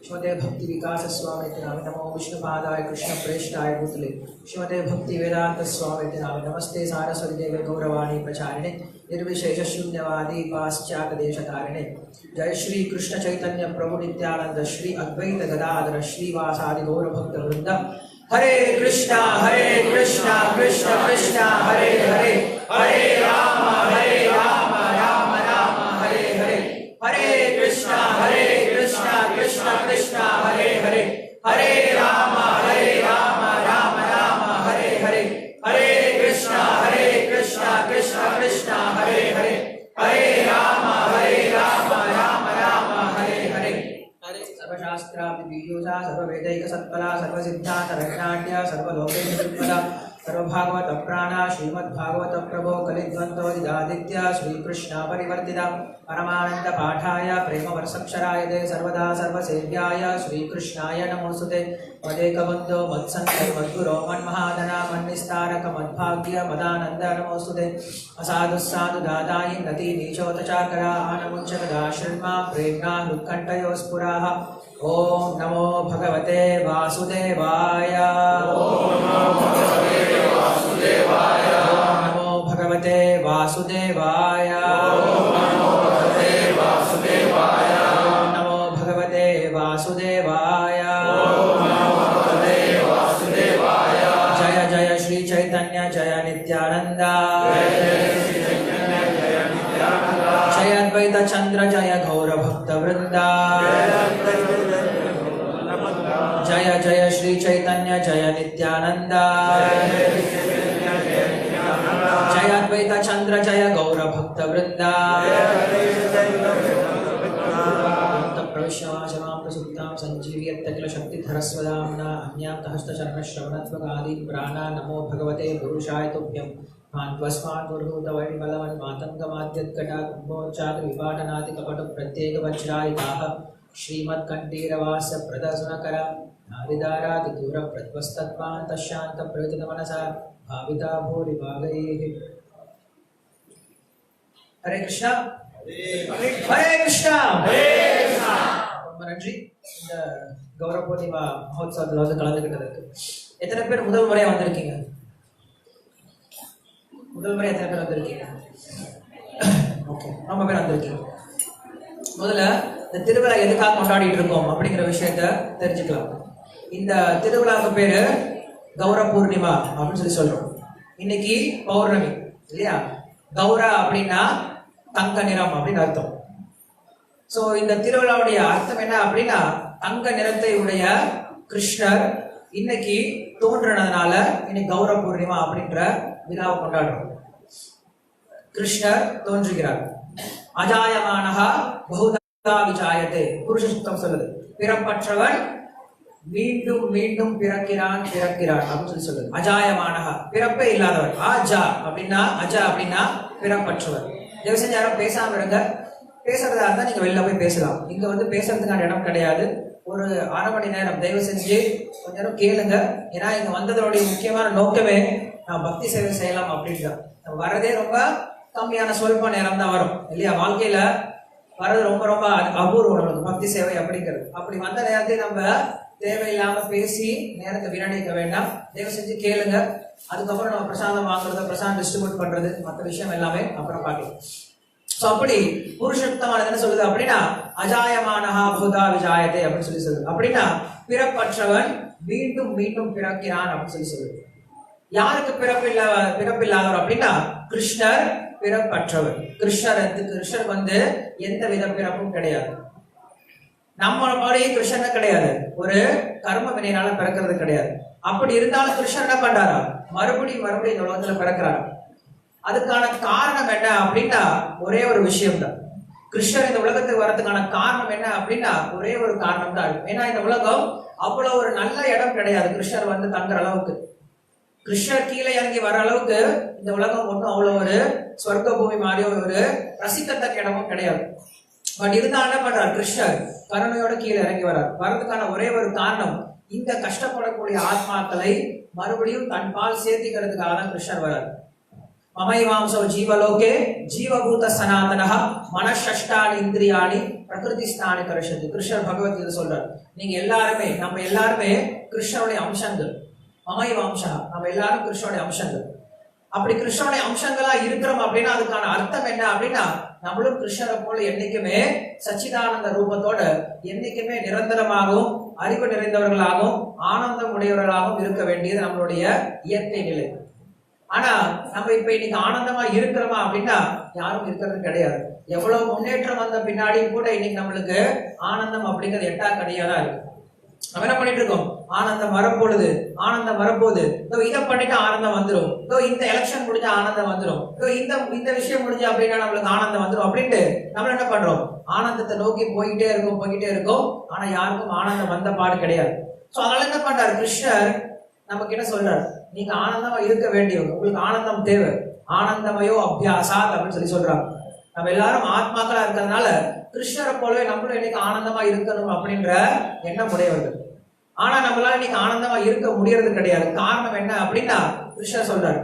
श्रीमते भक्ति विकास स्वामी नाम नमो विष्णुपादाय कृष्ण प्रेष्ठाय भूतले श्रीमते भक्ति वेदांत स्वामी नाम नमस्ते सारस्वती देवी गौरवाणी प्रचारिणे निर्विशेष शून्यवादी पाश्चात्य देशतारिणे जय श्री कृष्ण चैतन्य प्रभु नित्यानंद श्री अद्वैत गदाधर श्रीवासादि गौर भक्त वृंद हरे कृष्णा कृष्ण कृष्ण हरे हरे हरे राम राम राम हरे हरे हरे कृष्णा कृष्ण कृष्ण हरे हरे हरे राम राम राम हरे हरे हरे कृष्णा कृष्ण कृष्ण हरे हरे हरे राम राम राम हरे हरे सर्वशास्त्रादि बीजोजा सर्ववेदैक सत्फला सर्वसिद्धांत रत्नाट्य सर्वलोकैकसम्पदा सर्वभागवत प्राणा श्रीमद्भागवत प्रभो कलिद्वन्द्वदिदादित्य श्रीकृष्ण परिवर्तिता परमानंद पाठाय प्रेम वर्षक्षराय दे सर्वदा सर्वसेव्याय श्रीकृष्णाय नमोस्तुते मदेकबन्धो मत्सन्तो मद्गुरो मन्महाधना मन्निस्तारक मद्भाग्य मदानंद नमोस्तुते असाधु साधु दादायि नति नीचोतचाकरा आनमुञ्चकदा श्रीमा प्रेम्णा हृत्कण्ठयोस्फुराः ओम नमो भगवते वासुदेवाय नमो भगवते वासुदेवाय नमो भगवते वासुदेवाय जय जय श्री चैतन्य जय नित्यानंद जय अद्वैत चंद्र जय गौर भक्त वृंदा जय जय श्री चैतन्य जय नित्यानंद जय अद्वैत चंद्र जय गौर भक्त वृंदा प्रविश्यवाचमां प्रसुप्तां संजीव्यत्तकिल शक्तिधरस्वदाम्ना अन्यां हस्तचरणश्रवणत्वगादीन् प्राणा नमो भगवते पुरुषाय तुभ्यं मान्त्वस्मात् पुरुहूतवैरिबलवन् मातङ्गमाद्यत्कटा कुम्भोच्चाद विपाटनादि कपट प्रत्येक वज्रायुधाः श्रीमत्कण्ठीरवास्य प्रदर्शनकर नारिदारादि दूर प्रद्वस्तत्पान् तशान्त प्रवितमनसा भाविता भूरि भागैः। हरे कृष्णा हरे कृष्णा हरे कृष्णा। ரொம்ப நன்றி இந்த கௌரவ பூர்ணிமா மகோத்சவத்தில் வந்து கலந்துக்கிட்டதுக்கு. எத்தனை பேர் முதல் முறையா வந்திருக்கீங்க? முதல் முறை எத்தனை பேர் வந்திருக்கீங்க? ஓகே, ரொம்ப பேர் வந்திருக்கீங்க. முதல்ல இந்த திருவிழா எதுக்காக கொண்டாடிட்டு இருக்கோம் அப்படிங்கிற விஷயத்த தெரிஞ்சுக்கலாம். இந்த திருவிழாவுக்கு பேரு கௌர பூர்ணிமா அப்படின்னு சொல்லி சொல்றோம். இன்னைக்கு பௌர்ணமி இல்லையா? கௌரா அப்படின்னா தங்க நிறம் அப்படின்னு அர்த்தம். சோ இந்த திருவிழாவுடைய அர்த்தம் என்ன அப்படின்னா, தங்க நிறத்தை உடைய கிருஷ்ணர் இன்னைக்கு தோன்றினதுனால இன்னைக்கு கௌர பூர்ணிமா அப்படின்ற விழாவை கொண்டாடுறோம். கிருஷ்ணர் தோன்றுகிறார். அஜாயமானஹா பகுதா விஜாயதே, புருஷ சுத்தம் சொல்லுது. பிறப்பற்றவன் மீண்டும் மீண்டும் பிறக்கிறான் அப்படின்னு சொல்லி சொல்லுது. அஜாயமானஹா, பிறப்பே இல்லாதவர். அஜா அப்படின்னா பிறப்பற்றவர். தயவு செஞ்சு யாரும் பேசாம இருங்க. பேசுறதா இருந்தா நீங்க வெளில போய் பேசலாம். இங்க வந்து பேசுறதுக்கான இடம் கிடையாது. ஒரு அரை மணி நேரம் தயவு செஞ்சு கொஞ்ச நேரம் கேளுங்க. ஏன்னா இங்க வந்ததோடைய முக்கியமான நோக்கமே நான் பக்தி சேவை செய்யலாம் அப்படின்ட்டு. நம்ம வரதே ரொம்ப கம்மியான சொல்ப நேரம் தான் வரும் இல்லையா? வாழ்க்கையில வர்றது ரொம்ப ரொம்ப அபூர்வம் நம்மளுக்கு பக்தி சேவை அப்படிங்கிறது. அப்படி வந்த நேரத்தை நம்ம தேவையில்லாம பேசி நேரத்தை வீணடிக்க வேண்டாம். தயவு செஞ்சு கேளுங்க. அதுக்கப்புறம் நம்ம பிரசாதம் வாங்குறது, பிரசாதம் டிஸ்ட்ரிபியூட் பண்றது, மற்ற விஷயம் எல்லாமே அப்புறம் பார்க்கலாம். சோ அப்படி புருஷோத்தமானது என்ன சொல்லுது அப்படின்னா, அஜாயமானஹா பூதா விஜாயதே அப்படின்னு சொல்லி சொல்லுது. அப்படின்னா பிறப்பற்றவன் மீண்டும் மீண்டும் பிறக்கிறான் அப்படின்னு சொல்லி சொல்லுது. யாருக்கு பிறப்பில்லாதவர் அப்படின்னா, கிருஷ்ணர் பிறப்பற்றவர். கிருஷ்ணர் வந்து எந்த வித பிறப்பும் கிடையாது. நம்ம மாதிரி கிருஷ்ணன் கிடையாது, ஒரு கர்ம வினையினால பிறக்கிறது கிடையாது. அப்படி இருந்தாலும் கிருஷ்ணன் என்ன பண்றாரா, மறுபடியும் இந்த உலகத்துல பிறக்கிறாரா. அதுக்கான காரணம் என்ன அப்படின்னா ஒரே ஒரு விஷயம் தான். கிருஷ்ணர் இந்த உலகத்துக்கு வர்றதுக்கான காரணம் என்ன அப்படின்னா ஒரே ஒரு காரணம் தான். ஏன்னா இந்த உலகம் அவ்வளவு ஒரு நல்ல இடம் கிடையாது கிருஷ்ணர் வந்து தங்குற அளவுக்கு. கிருஷ்ணர் கீழே இறங்கி வர அளவுக்கு இந்த உலகம் ஒன்றும் அவ்வளவு ஒரு சொர்க்க பூமி மாதிரி ஒரு ரசிக்கத்தக்க இடமும் கிடையாது. பட் இருந்தாலும் என்ன பண்றார், கிருஷ்ணர் கருணையோட கீழே இறங்கி வர்றதுக்கான ஒரே ஒரு காரணம், இந்த கஷ்டப்படக்கூடிய ஆத்மாக்களை மறுபடியும் தன் பால் சேர்த்திக்கிறதுக்காக தான் கிருஷ்ணர் வர்றார். மமைவாம்சோ ஜீவலோகே ஜீவபூத சனாதனஹ மனஷஷ்டானி இந்திரியாணி பிரகிருதிஸ்தானி கரிஷதி. கிருஷ்ணர் பகவத்கீதை சொல்றார், நம்ம எல்லாருமே கிருஷ்ணருடைய அம்சங்கள். மமைவாம்சா, நம்ம எல்லாரும் கிருஷ்ணனுடைய அம்சங்கள். அப்படி கிருஷ்ணனுடைய அம்சங்களா இருக்கிறோம் அப்படின்னா அதுக்கான அர்த்தம் என்ன அப்படின்னா, நம்மளும் கிருஷ்ணரை போல என்னைக்குமே சச்சிதானந்த ரூபத்தோட என்னைக்குமே நிரந்தரமாகவும் அறிவு நிறைந்தவர்களாகவும் ஆனந்தம் உடையவர்களாகவும் இருக்க வேண்டியது நம்மளுடைய இயற்கை நிலை. ஆனா நம்ம இப்ப இன்னைக்கு ஆனந்தமா இருக்கிறோமா அப்படின்னா யாரும் இருக்கிறது கிடையாது. எவ்வளவு முன்னேற்றம் வந்த பின்னாடியும் கூட இன்னைக்கு நம்மளுக்கு ஆனந்தம் அப்படிங்கிறது எட்டா கடையாதான் இருக்கு. நம்ம என்ன பண்ணிட்டு இருக்கோம், ஆனந்தம் வரப்போகுது, இதை பண்ணிட்டு ஆனந்தம் வந்துடும், இந்த எலெக்ஷன் முடிஞ்சா ஆனந்தம் வந்துடும், இந்த விஷயம் முடிஞ்சா அப்படின்னா நம்மளுக்கு ஆனந்தம் வந்துடும் அப்படின்ட்டு நம்ம என்ன பண்றோம், ஆனந்தத்தை நோக்கி போய்கிட்டே இருக்கோம். ஆனா யாருக்கும் ஆனந்தம் வந்த பாடு கிடையாது. சோ அதனால என்ன பண்றாரு கிருஷ்ணர், நமக்கு என்ன சொல்றாரு, நீங்க ஆனந்தமா இருக்க வேண்டியவங்க, உங்களுக்கு ஆனந்தம் தேவை, ஆனந்தமயோ அபியாசாத் அப்படின்னு சொல்லி சொல்றாங்க. நம்ம எல்லாரும் ஆத்மாக்களா இருக்கிறதுனால கிருஷ்ணரை போலவே நம்மளும் இன்னைக்கு ஆனந்தமா இருக்கணும் அப்படின்ற எண்ணம் உடையவர்கள். ஆனா நம்மளால இன்னைக்கு ஆனந்தமா இருக்க முடியறது கிடையாது. காரணம் என்ன அப்படின்னா, கிருஷ்ணர் சொல்றாரு,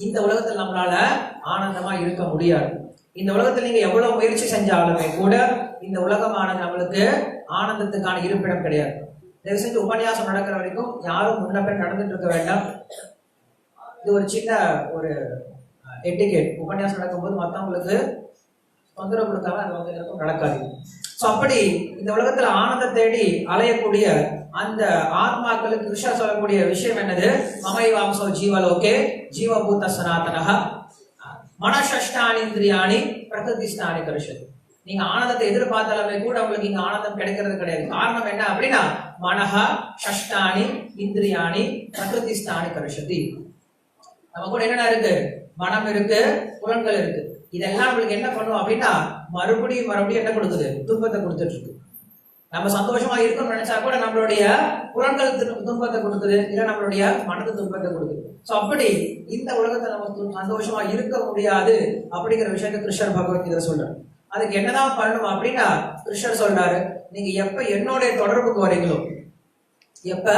இந்த உலகத்தில் நம்மளால ஆனந்தமா இருக்க முடியாது. இந்த உலகத்துல நீங்க எவ்வளவு முயற்சி செஞ்சாலுமே கூட இந்த உலகமானது நம்மளுக்கு ஆனந்தத்துக்கான இருப்பிடம் கிடையாது. தயவு செஞ்சு உபன்யாசம் நடக்கிற வரைக்கும் யாரும் முன்ன பின் நடந்துட்டு இருக்க வேண்டாம். இது ஒரு சின்ன ஒரு எட்டிகேட். உபன்யாசம் நடக்கும்போது மற்றவங்களுக்கு தொந்தரவு கொடுக்காம அது வந்து எனக்கும் நடக்காது. சோ அப்படி இந்த உலகத்துல ஆனந்தம் தேடி அலையக்கூடிய அந்த ஆத்மாக்களுக்கு கிருஷ்ணர் சொல்லக்கூடிய விஷயம் என்னது, மமைவாம்சோ ஜீவலோகே ஜீவபூத சனாதனஹ மனஷஷ்டானி இந்திரியாணி பிரகிருதிஸ்தானி கரிஷதி. நீங்க ஆனந்தத்தை எதிர்பார்த்தாலுமே கூட உங்களுக்கு இங்க ஆனந்தம் கிடைக்கிறது கிடையாது. காரணம் என்ன அப்படின்னா, மனஹா ஷஷ்டானி இந்திரியாணி பிரகிருதிஸ்தானி கரிஷதி. நம்ம கூட என்னென்ன இருக்கு, மனம் இருக்கு, புலன்கள் இருக்கு. இதெல்லாம் நம்மளுக்கு என்ன பண்ணும் அப்படின்னா மறுபடியும் என்ன கொடுக்குது, துன்பத்தை கொடுத்துட்டு இருக்கு. நம்ம சந்தோஷமா இருக்கணும்னு நினைச்சா கூட நம்மளுடைய புலன்கள் துன்பத்தை கொடுக்குது, இல்ல நம்மளுடைய மனது துன்பத்தை கொடுக்குது. சோ அப்படி இந்த உலகத்துல நம்ம சந்தோஷமா இருக்க முடியாது அப்படிங்கிற விஷயத்த கிருஷ்ணர் பகவத்கீதை சொல்றாரு. அதுக்கு என்னதான் பண்ணணும் அப்படின்னா கிருஷ்ணர் சொல்றாரு, நீங்க எப்ப என்னுடைய தொடர்புக்கு வரீங்களோ, எப்ப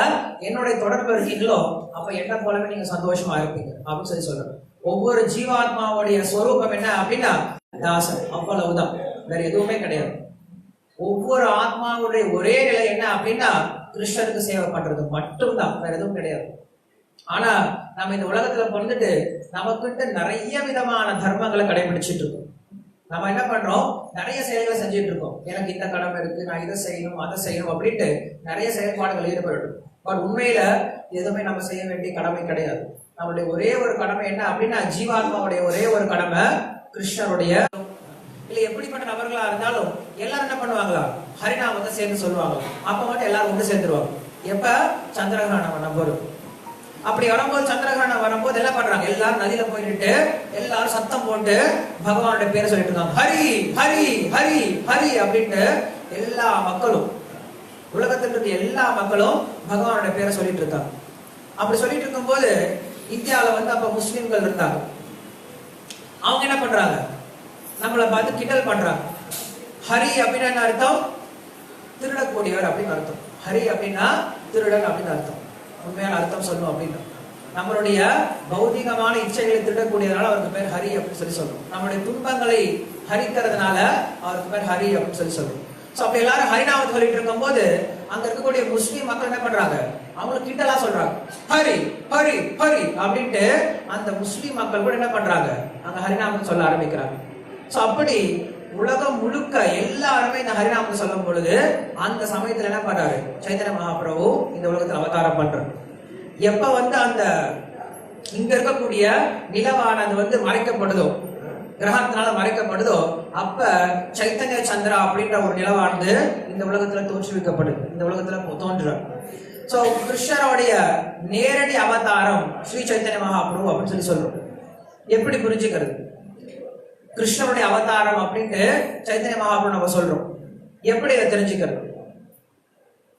என்னுடைய தொடர்பு இருக்கீங்களோ அப்ப என்ன போலவே நீங்க சந்தோஷமா இருப்பீங்க அப்படின்னு சொல்லி சொல்றாரு. ஒவ்வொரு ஜீவாத்மாவுடைய ஸ்வரூபம் என்ன அப்படின்னா தாசன், அவ்வளவுதான், வேற எதுவுமே கிடையாது. ஒவ்வொரு ஆத்மாவுடைய ஒரே நிலை என்ன அப்படின்னா கிருஷ்ணருக்கு சேவை பண்றது மட்டும்தான், வேற எதுவும் கிடையாது. ஆனா நம்ம இந்த உலகத்துல பிறந்துட்டு நமக்கிட்ட நிறைய விதமான தர்மங்களை கடைபிடிச்சிட்டு இருக்கோம். நம்ம என்ன பண்றோம், நிறைய செயல்களை செஞ்சுட்டு இருக்கோம். எனக்கு இந்த கடமை இருக்கு, நான் இதை செய்யணும் அதை செய்யணும் அப்படின்ட்டு நிறைய செயல்பாடுகள் ஈடுபடும். பட் உண்மையில எதுவுமே நம்ம செய்ய வேண்டிய கடமை கிடையாது. நம்மளுடைய ஒரே ஒரு கடமை என்ன அப்படின்னா ஜீவாத்மாவுடைய ஒரே ஒரு கடமை கிருஷ்ணருடைய. இல்ல எப்படிப்பட்ட நபர்களா இருந்தாலும் எல்லாரும் என்ன பண்ணுவாங்களா, ஹரிநாமத்தை சேர்ந்து சொல்லுவாங்க. அப்ப மட்டும் எல்லாரும் ஒன்று சேர்ந்துருவாங்க. எப்ப சந்திரகிரகணம் வரும், அப்படி வரும்போது சந்திரகிரகணம் வரும்போது என்ன பண்றாங்க, எல்லாரும் நதியில போயிட்டு எல்லாரும் சத்தம் போட்டு பகவானுடைய பேரை சொல்லிட்டு இருக்காங்க. ஹரி ஹரி ஹரி ஹரி அப்படின்ட்டு எல்லா மக்களும், உலகத்தில் இருக்க எல்லா மக்களும் பகவானுடைய பேரை சொல்லிட்டு இருக்காங்க. அப்படி சொல்லிட்டு இருக்கும் போது இந்தியாவில அப்ப முஸ்லிம்கள் இருந்தாங்க. அவங்க என்ன பண்றாங்க, நம்மளை பார்த்து கிண்டல் பண்றாங்க. ஹரி அப்படின்னா என்ன அர்த்தம், திருடக்கூடியவர் அப்படின்னு அர்த்தம். ஹரி அப்படின்னா திருடன் அப்படின்னு அர்த்தம். உண்மையான அர்த்தம் சொல்லணும் அப்படின்னா நம்மளுடைய பௌதிகமான இச்சைகளை திருடக்கூடியதுனால அவருக்கு பேர் ஹரி அப்படின்னு சொல்லி சொல்றோம். நம்மளுடைய துன்பங்களை ஹரிக்கிறதுனால அவருக்கு பேர் ஹரி அப்படின்னு சொல்லி சொல்றோம். சோ அப்படி எல்லாரும் ஹரிநாமத்தை சொல்லிட்டு இருக்கும் போது அங்க இருக்கக்கூடிய முஸ்லீம் மக்கள் என்ன பண்றாங்க, அவங்களுக்கு கிண்டலா சொல்றாங்க ஹரி ஹரி ஹரி அப்படின்ட்டு. அந்த முஸ்லீம் மக்கள் கூட என்ன பண்றாங்க, அங்க ஹரிநாமத்தை சொல்ல ஆரம்பிக்கிறாங்க. சோ அப்படி உலகம் முழுக்க எல்லாருமே இந்த ஹரிநாமத்தை சொல்லும் பொழுது அந்த சமயத்துல என்ன பண்றாரு, சைத்தன்ய மகாபிரபு இந்த உலகத்துல அவதாரம் பண்றாரு. எப்ப அந்த இங்க இருக்கக்கூடிய நிலவானது மறைக்கப்படுதோ, கிரகத்தினால மறைக்கப்படுதோ, அப்ப சைத்தன்ய சந்திரா அப்படின்ற ஒரு நிலவானது இந்த உலகத்துல தோற்றுவிக்கப்படுது, இந்த உலகத்துல தோன்றுறார். சோ கிருஷ்ணருடைய நேரடி அவதாரம் ஸ்ரீ சைத்தன்ய மகாபிரபு அப்படின்னு சொல்லி சொல்றோம். எப்படி புரிஞ்சுக்கிறது கிருஷ்ணருடைய அவதாரம் அப்படின்ட்டு சைத்தன்ய மகாபிரபு நம்ம சொல்றோம், எப்படி அதை தெரிஞ்சுக்கிறது?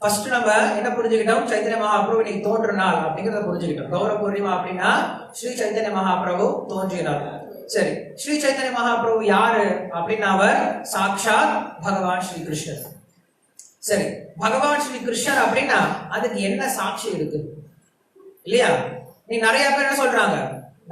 ஃபர்ஸ்ட் நம்ம என்ன புரிஞ்சுக்கிட்டோம், சைத்தன்ய மகாபிரபு இன்னைக்கு தோன்ற நாள் அப்படிங்கறத புரிஞ்சுக்கிட்டோம். கௌர பூர்ணிமா அப்படின்னா ஸ்ரீ சைத்தன்ய மகாபிரபு தோன்றிய நாள். சரி, ஸ்ரீ சைத்தன்ய மகாபிரபு யாரு அப்படின்னா அவர் சாக்ஷாத் பகவான் ஸ்ரீ கிருஷ்ணர். சரி, பகவான் ஸ்ரீ கிருஷ்ணர் அப்படின்னா அதுக்கு என்ன சாட்சி இருக்கு இல்லையா? நீ நிறைய பேர் என்ன சொல்றாங்க,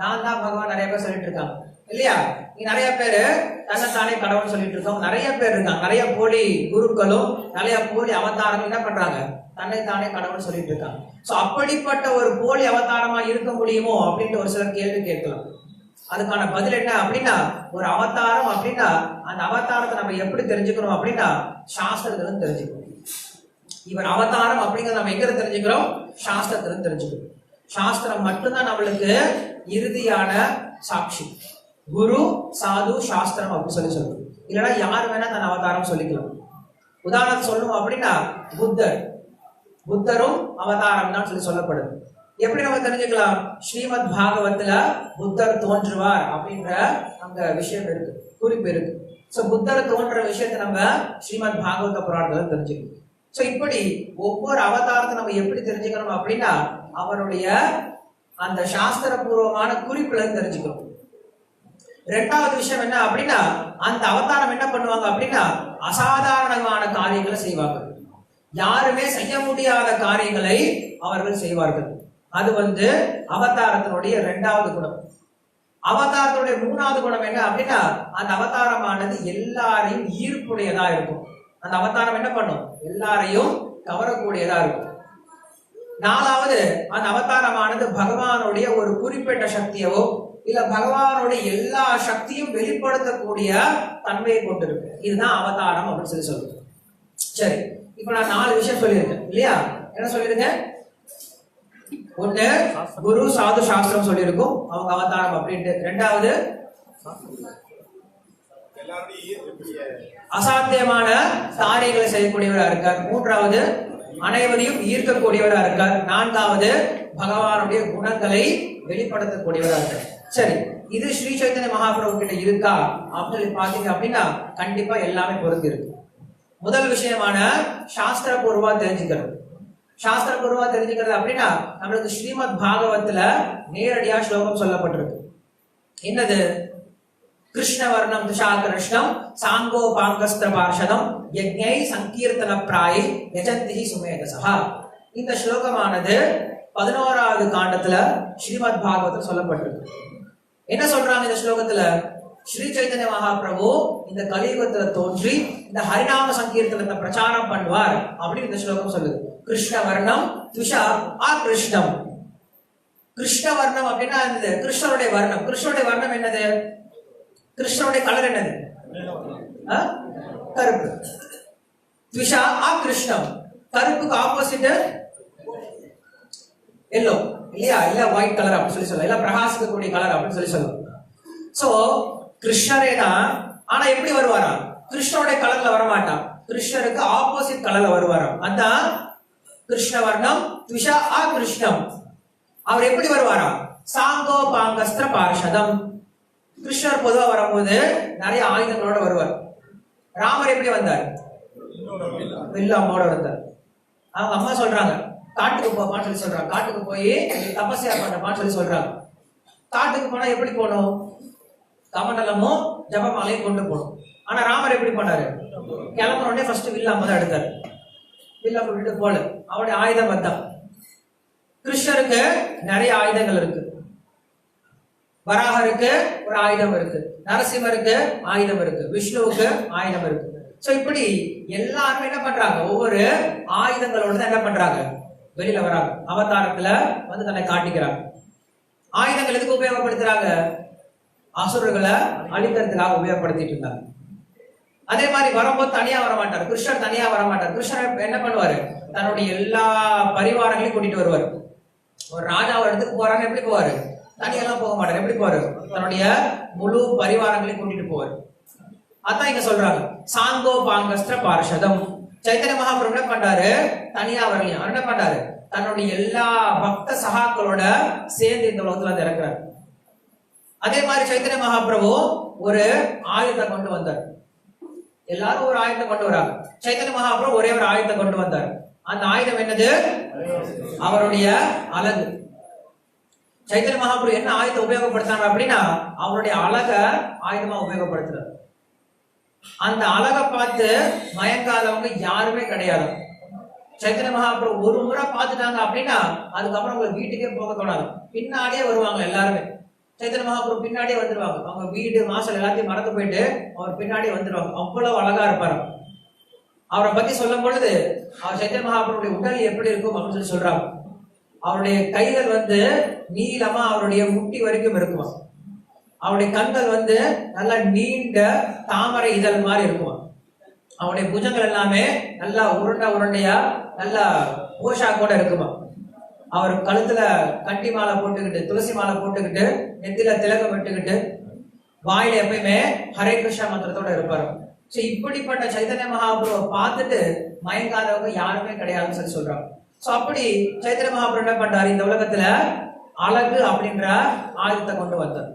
நான் தான் பகவான், நிறைய பேர் சொல்லிட்டு இருக்காங்க இல்லையா? நீ நிறைய பேரு தன்னைத்தானே கடவுள் சொல்லிட்டு இருக்கோம், நிறைய பேர் இருக்காங்க, நிறைய போலி குருக்களும் நிறைய போலி அவதாரங்கள் என்ன பண்றாங்க, தன்னைத்தானே கடவுள் சொல்லிட்டு இருக்காங்க. சோ அப்படிப்பட்ட ஒரு போலி அவதாரமா இருக்க முடியுமோ அப்படின்ட்டு ஒரு சிலர் கேள்வி கேட்கலாம். அதுக்கான பதில் என்ன அப்படின்னா, ஒரு அவதாரம் அப்படின்னா அந்த அவதாரத்தை நம்ம எப்படி தெரிஞ்சுக்கிறோம் அப்படின்னா சாஸ்திரத்துல தெரிஞ்சுக்கிறோம். இவர் அவதாரம் அப்படிங்கறத நம்ம எங்க தெரிஞ்சுக்கிறோம், சாஸ்திரத்துல தெரிஞ்சுக்கிறோம். சாஸ்திரம் மட்டும்தான் நம்மளுக்கு இறுதியான சாட்சி. குரு சாது சாஸ்திரம் அப்படின்னு சொல்லி சொல்றோம். இல்லைன்னா யார் வேணா தன் அவதாரம் சொல்லிக்கலாம். உதாரணம் சொல்லணும் அப்படின்னா புத்தரும் அவதாரம் தான் சொல்லி சொல்லப்படுது. எப்படி நம்ம தெரிஞ்சுக்கலாம், ஸ்ரீமத் பாகவத்துல புத்தர் தோன்றுவார் அப்படின்ற அங்க விஷயம் இருக்கு, குறிப்பு இருக்கு. சோ புத்தர் தோன்ற விஷயத்தை நம்ம ஸ்ரீமத் பாகவத புராணத்துல தெரிஞ்சுக்கணும். சோ இப்படி ஒவ்வொரு அவதாரத்தை நம்ம எப்படி தெரிஞ்சுக்கணும் அப்படின்னா அவருடைய அந்த சாஸ்திர பூர்வமான குறிப்புல தெரிஞ்சுக்கணும். ரெண்டாவது விஷயம் என்ன அப்படின்னா அந்த அவதாரம் என்ன பண்ணுவாங்க அப்படின்னா அசாதாரணமான காரியங்களை செய்வாங்க. யாருமே செய்ய முடியாத காரியங்களை அவர்கள் செய்வார்கள். அது அவதாரத்தினுடைய இரண்டாவது குணம். அவதாரத்தினுடைய மூணாவது குணம் என்ன அப்படின்னா அந்த அவதாரமானது எல்லாரையும் ஈர்ப்புடையதா இருக்கும். அந்த அவதாரம் என்ன பண்ணும், எல்லாரையும் கவரக்கூடியதா இருக்கும். நாலாவது அந்த அவதாரமானது பகவானுடைய ஒரு குறிப்பிட்ட சக்தியவோ இல்ல பகவானுடைய எல்லா சக்தியும் வெளிப்படுத்தக்கூடிய தன்மையை கொண்டிருக்கு. இதுதான் அவதாரம் அப்படின்னு சொல்லி சொல்லுங்க. சரி, இப்ப நான் 4 விஷயம் சொல்லியிருக்கேன் இல்லையா? என்ன சொல்லியிருக்கேன்? ஒண்ணு குரு சாது சாஸ்திரம் சொல்லியிருக்கும், அவங்க அவதாரம் அப்படின்ட்டு. ரெண்டாவது அசாத்தியமான காரியங்களை செய்யக்கூடியவரா இருக்கார். மூன்றாவது அனைவரையும் ஈர்க்கக்கூடியவரா இருக்கார். நான்காவது பகவானுடைய குணங்களை வெளிப்படுத்தக்கூடியவரா இருக்கார். சரி, இது ஸ்ரீ சைத்தன்ய மகாபிரபு கிட்ட இருக்கா அப்படின்னு பாத்தீங்க அப்படின்னா கண்டிப்பா எல்லாமே பொருந்தி இருக்கு. முதல் விஷயமான சாஸ்திர பூர்வா தெரிஞ்சுக்கிறது. சாஸ்திர பூர்வா தெரிஞ்சுக்கிறது அப்படின்னா நம்மளுக்கு ஸ்ரீமத் பாகவத்துல நேரடியா ஸ்லோகம் சொல்லப்பட்டிருக்கு. என்னது? கிருஷ்ணவர்ணம் துஷாகிருஷ்ணம் சாங்கோ பாங்கஸ்திர பார்ஷதம் யஜ்ஞை சங்கீர்த்தன பிராயை யஜந்திஹி சுமேதசா. இந்த ஸ்லோகமானது 11வது காண்டத்துல ஸ்ரீமத் பாகவதம் சொல்லப்பட்டிருக்கு. என்ன சொல்றாங்க இந்த ஸ்லோகத்துல? ஸ்ரீ சைத்தன்ய மகாபிரபு இந்த கலியுகத்துல தோன்றி இந்த ஹரிநாம சங்கீர்த்தனத்தை பிரச்சாரம் பண்ணுவார் அப்படின்னு இந்த ஸ்லோகம் சொல்லுது. கிருஷ்ணவர்ணம் துஷா ஆகிருஷ்ணம். கிருஷ்ணவர்ணம் அப்படின்னா என்னது? கிருஷ்ணருடைய வர்ணம். கிருஷ்ணருடைய வர்ணம் என்னது? கிருஷ்ணருடைய கலர் என்னது? கருப்பு. துஷா ஆகிருஷ்ணம். கருப்புக்கு ஆப்போசிட் எல்லோ இல்லையா? இல்ல ஒயிட் கலர் அப்படின்னு சொல்லி சொல்லலாம். இல்ல பிரகாசிக்கக்கூடிய கலர் அப்படின்னு சொல்லி சொல்லலாம். சோ கிருஷ்ணரே தான். ஆனா எப்படி வருவாரா? கிருஷ்ணருடைய கலர்ல வரமாட்டான். கிருஷ்ணருக்கு ஆப்போசிட் கலர்ல வருவாராம். அதான் கிருஷ்ணவர்ணம் துஷா ஆகிருஷ்ணம். அவர் எப்படி வருவாரா? சாங்கோ பாங்கஸ்திர பார்ஷதம். கிருஷ்ணர் பொதுவா வரும்போது நிறைய ஆயுதங்களோட வருவார். ராமர் எப்படி வந்தார்? வில்லாமோட வந்தார். அவங்க அம்மா சொல்றாங்க காட்டுக்கு போப்பான்னு சொல்லி சொல்றாங்க. காட்டுக்கு போய் தபஸ்யா பண்ணப்பான்னு சொல்லி சொல்றாங்க. காட்டுக்கு போனா எப்படி போகணும்? கமண்டலமும் ஜபமாலையும் கொண்டு போகணும். ஆனா ராமர் எப்படி பண்ணாரு? கிளம்புன உடனே ஃபர்ஸ்ட் வில்லாம தான் எடுத்தாரு. வில்லாம விட்டு போல அவருடைய ஆயுதம் வந்தான். கிருஷ்ணருக்கு நிறைய ஆயுதங்கள் இருக்கு. வராகருக்கு ஒரு ஆயுதம் இருக்கு, நரசிம்மருக்கு ஆயுதம் இருக்கு, விஷ்ணுவுக்கு ஆயுதம் இருக்கு. சோ இப்படி எல்லாருமே என்ன பண்றாங்க? ஒவ்வொரு ஆயுதங்களோட தான் என்ன பண்றாங்க? வெளியில வராங்க. அவதாரத்துல வந்து தன்னை காட்டிக்கிறாங்க. ஆயுதங்கள் எதுக்கு உபயோகப்படுத்துறாங்க? அசுரர்களை அழிக்கிறதுக்காக உபயோகப்படுத்திட்டு இருந்தாங்க. அதே மாதிரி வரும்போது தனியா வர மாட்டார். கிருஷ்ணர் தனியா வர மாட்டார். கிருஷ்ணர் என்ன பண்ணுவாரு? தன்னுடைய எல்லா பரிவாரங்களையும் கூட்டிட்டு வருவார். ஒரு ராஜா ஒரு இடத்துக்கு போறாங்க, எப்படி போவாரு? தனியெல்லாம் போக மாட்டார். எப்படி போவாரு? தன்னுடைய முழு பரிவாரங்களையும் கூட்டிட்டு போவார். அதான் இங்க சொல்றாங்க சாங்கோ பாங்கஸ்திர பார்ஷதம். சைத்தன்ய மகாபிரபு என்ன பண்றாரு? தனியா வரலையும். அவர் என்ன பண்றாரு? தன்னுடைய எல்லா பக்த சகாக்களோட சேர்ந்து இந்த உலகத்துல வந்து இறக்குறாரு. அதே மாதிரி சைத்தன்ய மகாபிரபு ஒரு ஆயுதத்தை கொண்டு வந்தார். எல்லாரும் ஒரு ஆயுதத்தை கொண்டு வராங்க. சைத்தன்ய மகாபிரபு ஒரே ஒரு ஆயுதத்தை கொண்டு வந்தார். அந்த ஆயுதம் என்னது? அவருடைய அழகு. சைத்தன்ய மகாபிரபு என்ன ஆயுதத்தை உபயோகப்படுத்தினார் அப்படின்னா அவருடைய அழக ஆயுதமா உபயோகப்படுத்துறார். அந்த அழகை பார்த்து மயங்காதவங்க யாருமே கிடையாது. சைத்தன்ய மகாபிரபு ஒரு முறை பார்த்துட்டாங்க அப்படின்னா அதுக்கப்புறம் உங்க வீட்டுக்கே போக தோணாது. பின்னாடியே வருவாங்க எல்லாருமே. சைத்தன்ய மகாபிரபு பின்னாடியே வந்துருவாங்க. அவங்க வீடு வாசல் எல்லாத்தையும் மறந்து போயிட்டு அவர் பின்னாடியே வந்துருவாங்க. அவ்வளவு அழகா இருப்பாரு. அவரை பத்தி சொல்லும் பொழுது அவர் சைத்தன்ய மகாபிரபுடைய உடல் எப்படி இருக்கும் அப்படின்னு சொல்லி சொல்றாங்க. அவருடைய கைகள் வந்து நீளமா அவருடைய முட்டி வரைக்கும் இருக்குமா. அவருடைய கண்கள் வந்து நல்லா நீண்ட தாமரை இதழ் மாதிரி இருக்குமா. அவருடைய புஜங்கள் எல்லாமே நல்லா உருண்டையா நல்லா போஷா கூட இருக்குமா. அவர் கழுத்துல கட்டி மாலை போட்டுக்கிட்டு, துளசி மாலை போட்டுக்கிட்டு, நெத்தில திலகம் விட்டுக்கிட்டு, வாயில எப்பயுமே ஹரே கிருஷ்ணா மந்திரத்தோட இருப்பாரு. சோ இப்படிப்பட்ட சைத்தன்ய மகாபிரபுவை பார்த்துட்டு மயங்காதவங்க யாருமே கிடையாதுன்னு சொல்லி சொல்றாங்க. சோ அப்படி சைத்தன்ய மகாபிரபு என்ன பண்றாரு? இந்த உலகத்துல அழகு அப்படின்ற ஆயுதத்தை கொண்டு வந்தார்.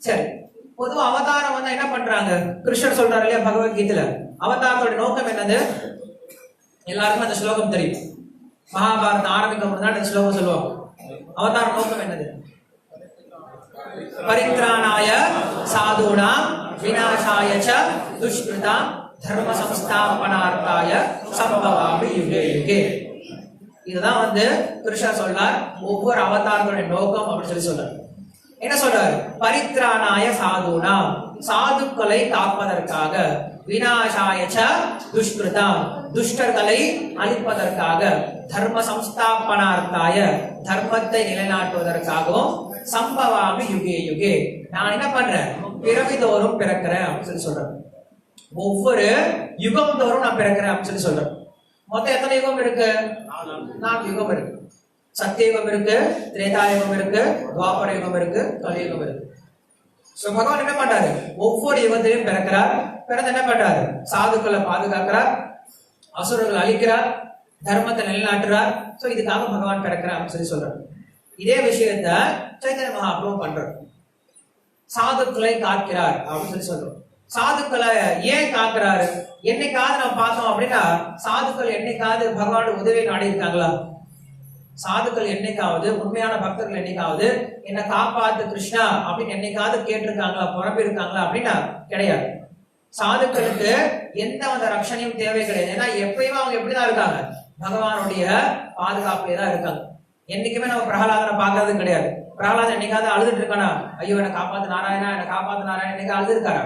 சரி, பொதுவா அவதாரம் வந்து என்ன பண்றாங்க? கிருஷ்ணர் சொல்றாரு இல்லையா பகவத்கீதையில, அவதாரத்தோட நோக்கம் என்னது? எல்லாருக்கும் அந்த ஸ்லோகம் தெரியும். மகாபாரதம் ஆரம்பிக்க முன்னாடி அந்த ஸ்லோகம் சொல்லுவாங்க. அவதார நோக்கம் என்னது? பரித்ராணாய சாதுனாம் விநாசாய ச துஷ்கிருதாம் தர்ம சம்ஸ்தாபனார்த்தாய சம்பவாமி யுகே யுகே. இதுதான் வந்து கிருஷ்ணர் சொல்றார் ஒவ்வொரு அவதாரத்தோட நோக்கம் அப்படின்னு சொல்லி சொல்றாரு. என்ன சொல்றாரு? பரித்ராணாய சாதுனாம், சாதுக்களை காப்பதற்காக, விநாசாய ச துஷ்கிருதாம், துஷ்டர்களை அழிப்பதற்காக, தர்ம சம்ஸ்தாபனார்த்தாய, தர்மத்தை நிலைநாட்டுவதற்காகவும், சம்பவாமி யுகே யுகே, நான் என்ன பண்றேன்? பிறவிதோறும் பிறக்கிறேன் அப்படின்னு சொல்லி சொல்றேன். ஒவ்வொரு யுகம் தோறும் நான் பிறக்கிறேன் அப்படின்னு சொல்லி சொல்றேன். மொத்தம் எத்தனை யுகம் இருக்கு? 4 யுகம் இருக்கு. சத்தியயுகம் இருக்கு, திரேதாயுகம் இருக்கு, துவாபர யுகம் இருக்கு, கலியுகம் இருக்கு. சோ பகவான் என்ன பண்றாரு? ஒவ்வொரு யுகத்திலையும் பிறக்கிறார். பிறந்து என்ன பண்றாரு? சாதுக்களை பாதுகாக்கிறார், அசுரர்களை அழிக்கிறார், தர்மத்தை நிலைநாட்டுறார். சோ இதுக்காக பகவான் பிறக்கிறார் அப்படின்னு சொல்லி சொல்றாரு. இதே விஷயத்த சைத்தன்ய மகாபிரபு பண்றார். சாதுக்களை காக்கிறார் அப்படின்னு சொல்லி சொல்றோம். சாதுக்களை ஏன் காக்குறாரு? என்னைக்காவது நம்ம பார்த்தோம் அப்படின்னா சாதுக்கள் என்னைக்காவது பகவானோட உதவி நாடி இருக்காங்களா? சாதுக்கள் என்னைக்காவது, உண்மையான பக்தர்கள் என்னைக்காவது என்ன காப்பாத்து கிருஷ்ணா அப்படின்னு என்னைக்காவது கேட்டிருக்காங்களா, புறம்பு இருக்காங்களா அப்படின்னா கிடையாது. சாதுக்களுக்கு எந்த அந்த ரட்சணையும் தேவை கிடையாது. ஏன்னா எப்பயுமே அவங்க எப்படிதான் இருக்காங்க, பகவானுடைய பாதுகாப்புல தான் இருக்காங்க. என்னைக்குமே நம்ம பிரகலாதனை பார்க்கறது கிடையாது. பிரகலாதன் என்னைக்காவது அழுதுட்டு இருக்கானா, ஐயோ என்னை காப்பாத்து நாராயணா, என்னை காப்பாத்து நாராயணா, என்னைக்கு அழுது இருக்காரா?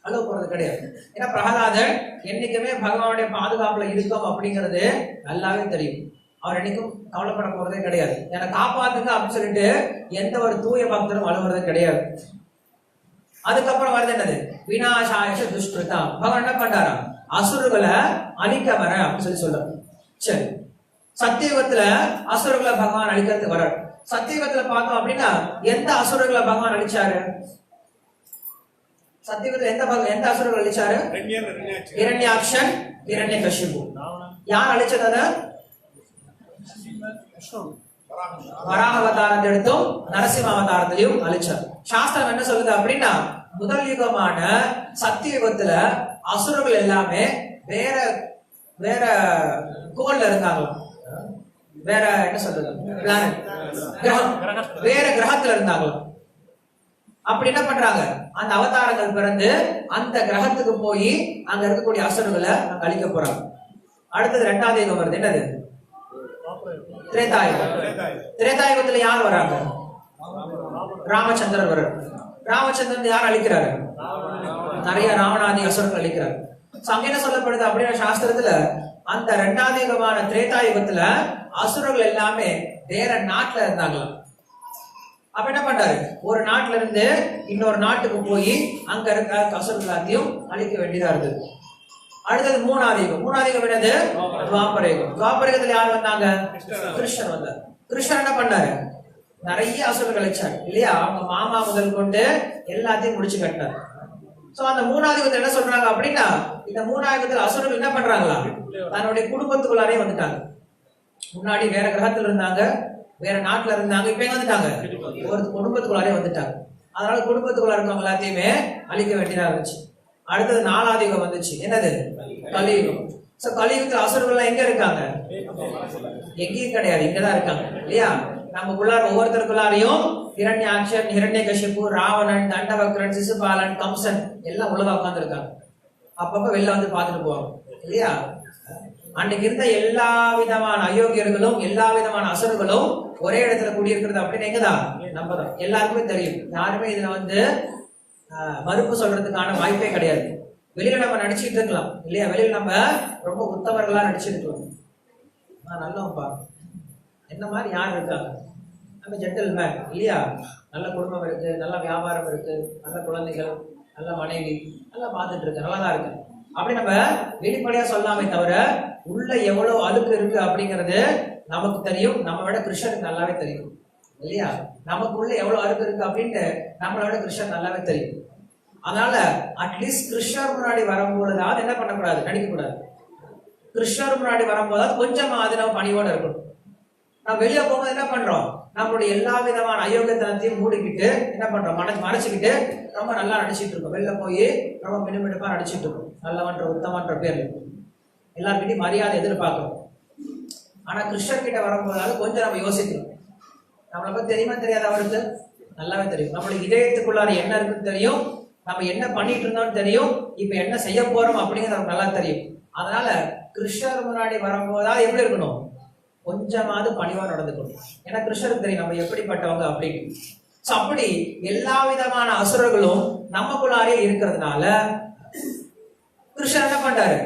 அழுக போறது கிடையாது. ஏன்னா பிரகலாதன் என்னைக்குமே பகவானுடைய பாதுகாப்புல இருக்கோம் அப்படிங்கிறது நல்லாவே தெரியும். அவர் என்னைக்கும் கவலைப்பட போறதே கிடையாது. என்னை காப்பாத்துங்க அப்படின்னு சொல்லிட்டு எந்த ஒரு தூய பக்தரும் அழுகுறது கிடையாது. அதுக்கப்புறம் வருது என்னது, விநாசாயச துஷ்கிருதம். பகவான் என்ன பண்றாரா, அசுரர்களை அழிக்க வர அப்படின்னு சொல்லி சொல்றாரு. சரி, சத்தியுகத்துல அசுரர்களை பகவான் அழிக்கிறதுக்கு வர்றார். சத்தியுகத்துல பார்த்தோம் அப்படின்னா எந்த அசுரர்களை பகவான் அழிச்சாரு? சத்தியுகத்துல எந்த அசுரர்கள் அழிச்சாரு? இரண்யாக்ஷன், இரண்யகசிபு. யார் அழிச்சது? வராக அவதாரத்தை எடுத்தும் நரசிம்ம அவதாரத்திலையும் அழிச்சார். சாஸ்திரம் என்ன சொல்லுது அப்படின்னா முதல் யுகமான சத்தியுகத்துல அசுரர்கள் எல்லாமே வேற வேற கோள்ல இருந்தாங்களாம். வேற என்ன சொல்றது, வேற கிரகத்துல இருந்தாங்களாம். அப்படி என்ன பண்றாங்க, அந்த அவதாரங்கள் பிறந்து அந்த கிரகத்துக்கு போய் அங்க இருக்கக்கூடிய அசுரர்களை அங்க அழிக்க போறாங்க. அடுத்தது இரண்டாவது யுகம் வருது, என்னது? திரேதாயுகம். திரேதாயுகத்துல யார் வராங்க? ராமச்சந்திரர் வர்றார். ராமச்சந்திரன் யார் அழிக்கிறாரு? நிறைய ராவணாதி அசுரர்கள் அழிக்கிறார். அங்க என்ன சொல்லப்படுது அப்படின்னா சாஸ்திரத்துல அந்த இரண்டாவது யுகமான திரேதாயுகத்துல அசுரர்கள் எல்லாமே வேற நாட்டுல இருந்தாங்களாம். அப்ப என்ன பண்றாரு, ஒரு நாட்டுல இருந்து இன்னொரு நாட்டுக்கு போய் அங்க இருக்க அசுரர்கள் எல்லாத்தையும் அழிக்க வேண்டியதா இருந்தது. அடுத்தது மூணாவது யுகம். மூணாவது யுகம் என்னது? துவாபர யுகம். துவாபர யுகத்துல யார் வந்தாங்க? கிருஷ்ணன் வந்தார். கிருஷ்ணன் என்ன பண்ணாரு, நிறைய அசுரர்கள் அழிச்சார் இல்லையா? அவங்க மாமா முதல் கொண்டு எல்லாத்தையும் முடிச்சு கட்டினார். சோ அந்த மூணாவது யுகத்துல என்ன சொல்றாங்க அப்படின்னா இந்த மூணாவது யுகத்துல அசுரர்கள் என்ன பண்றாங்களா, தன்னுடைய குடும்பத்துக்குள்ளாரே வந்துட்டாங்க. முன்னாடி வேற கிரகத்துல இருந்தாங்க, வேற நாட்டுல இருந்தாங்க, இப்ப எங்க வந்துட்டாங்க? ஒரு குடும்பத்துக்குள்ளாரே வந்துட்டாங்க. அதனால குடும்பத்துக்குள்ள இருக்கவங்க எல்லாத்தையுமே அழிக்க வேண்டியதா இருந்துச்சு. அடுத்தது நாலாவது யுகம் வந்துச்சு, என்னது? கலியுகம். சோ கலியுகத்துல அசுரர்கள் எங்க இருக்காங்க? எங்கேயும் கிடையாது, இங்கதான் இருக்காங்க இல்லையா? நமக்குள்ளார ஒவ்வொருத்தருக்குள்ளாரையும் ஹிரண்யாக்ஷன், ஹிரண்யகசிபு, ராவணன், தண்டவக்ரன், சிசுபாலன், கம்சன் எல்லாம் உலக உட்கார்ந்து இருக்காங்க. அப்பப்ப வெளில வந்து பார்த்துட்டு போவாங்க இல்லையா? அன்னைக்கு இருந்த எல்லா விதமான அயோக்கியர்களும் எல்லா விதமான அசுரர்களும் ஒரே இடத்துல கூடியிருக்கிறது அப்படின்னு எங்கதான்? நம்ம தான். எல்லாருக்குமே தெரியும். யாருமே இதுல வந்து மறுப்பு சொல்றதுக்கான வாய்ப்பே கிடையாது. வெளியில நம்ம நடிச்சுட்டு இருக்கலாம் இல்லையா? வெளியில நம்ம ரொம்ப உத்தவர்களா நடிச்சுட்டு இருக்கலாம். நான் நல்லவன்பா, என்ன மாதிரி யார் இருக்காங்க? நம்ம ஜென்டில்மேன் இல்லையா? நல்ல குடும்பம் இருக்கு, நல்ல வியாபாரம் இருக்கு, நல்ல குழந்தைகள், நல்ல மனைவி, நல்லா பார்த்துட்டு இருக்கு, நல்லா தான் இருக்கு. அப்படி நம்ம வெளிப்படையா சொல்லாமே தவிர உள்ள எவ்வளவு அழுக்கு இருக்கு அப்படிங்கிறது நமக்கு தெரியும். நம்ம விட கிருஷ்ணனுக்கு நல்லாவே தெரியும் இல்லையா? நமக்குள்ள எவ்வளவு அழுக்கு இருக்கு அப்படின்ட்டு நம்மளை விட கிருஷ்ணன் நல்லாவே தெரியும். அதனால அட்லீஸ்ட் கிருஷ்ணர் முன்னாடி வரும்போதுதான் என்ன பண்ணக்கூடாது, நடிக்க கூடாது. கிருஷ்ணர் முன்னாடி வரும்போதாவது கொஞ்சம் அது நம்ம பணிவோட இருக்கணும். நம்ம வெளியே போகும்போது என்ன பண்றோம், நம்மளுடைய எல்லா விதமான அயோக்கியத்தனத்தையும் மூடிக்கிட்டு என்ன பண்றோம், மறைச்சுக்கிட்டு ரொம்ப நல்லா நடிச்சிட்டு இருக்கோம். வெளில போய் ரொம்ப மினுமினுப்பா நடிச்சிட்டு இருக்கோம். நல்லவன்ற உத்தமன்ற பேர்ல எல்லார்கிட்டையும் மரியாதை எதிர்பார்க்கிறோம். ஆனா கிருஷ்ணர் கிட்ட வரும்போதாவது கொஞ்சம் நம்ம யோசிக்கணும். நம்மளை பத்தி தெரியுமா தெரியாது? அவருக்கு நல்லாவே தெரியும். நம்மளுடைய இதயத்துக்குள்ளார என்ன இருக்குன்னு தெரியும், நம்ம என்ன பண்ணிட்டு இருந்தோம்னு தெரியும், இப்ப என்ன செய்ய போறோம் அப்படிங்கிறது நமக்கு நல்லா தெரியும். அதனால கிருஷ்ணர் முன்னாடி வரும்போதாவது எப்படி இருக்கணும், கொஞ்சமாவது பணிவா நடந்துக்கணும். ஏன்னா கிருஷ்ணருக்கு தெரியும் நம்ம எப்படிப்பட்டவங்க அப்படின்னு. அப்படி எல்லா விதமான அசுரர்களும் நமக்குள்ளாரே இருக்கிறதுனால கிருஷ்ணர் என்ன பண்றாரு,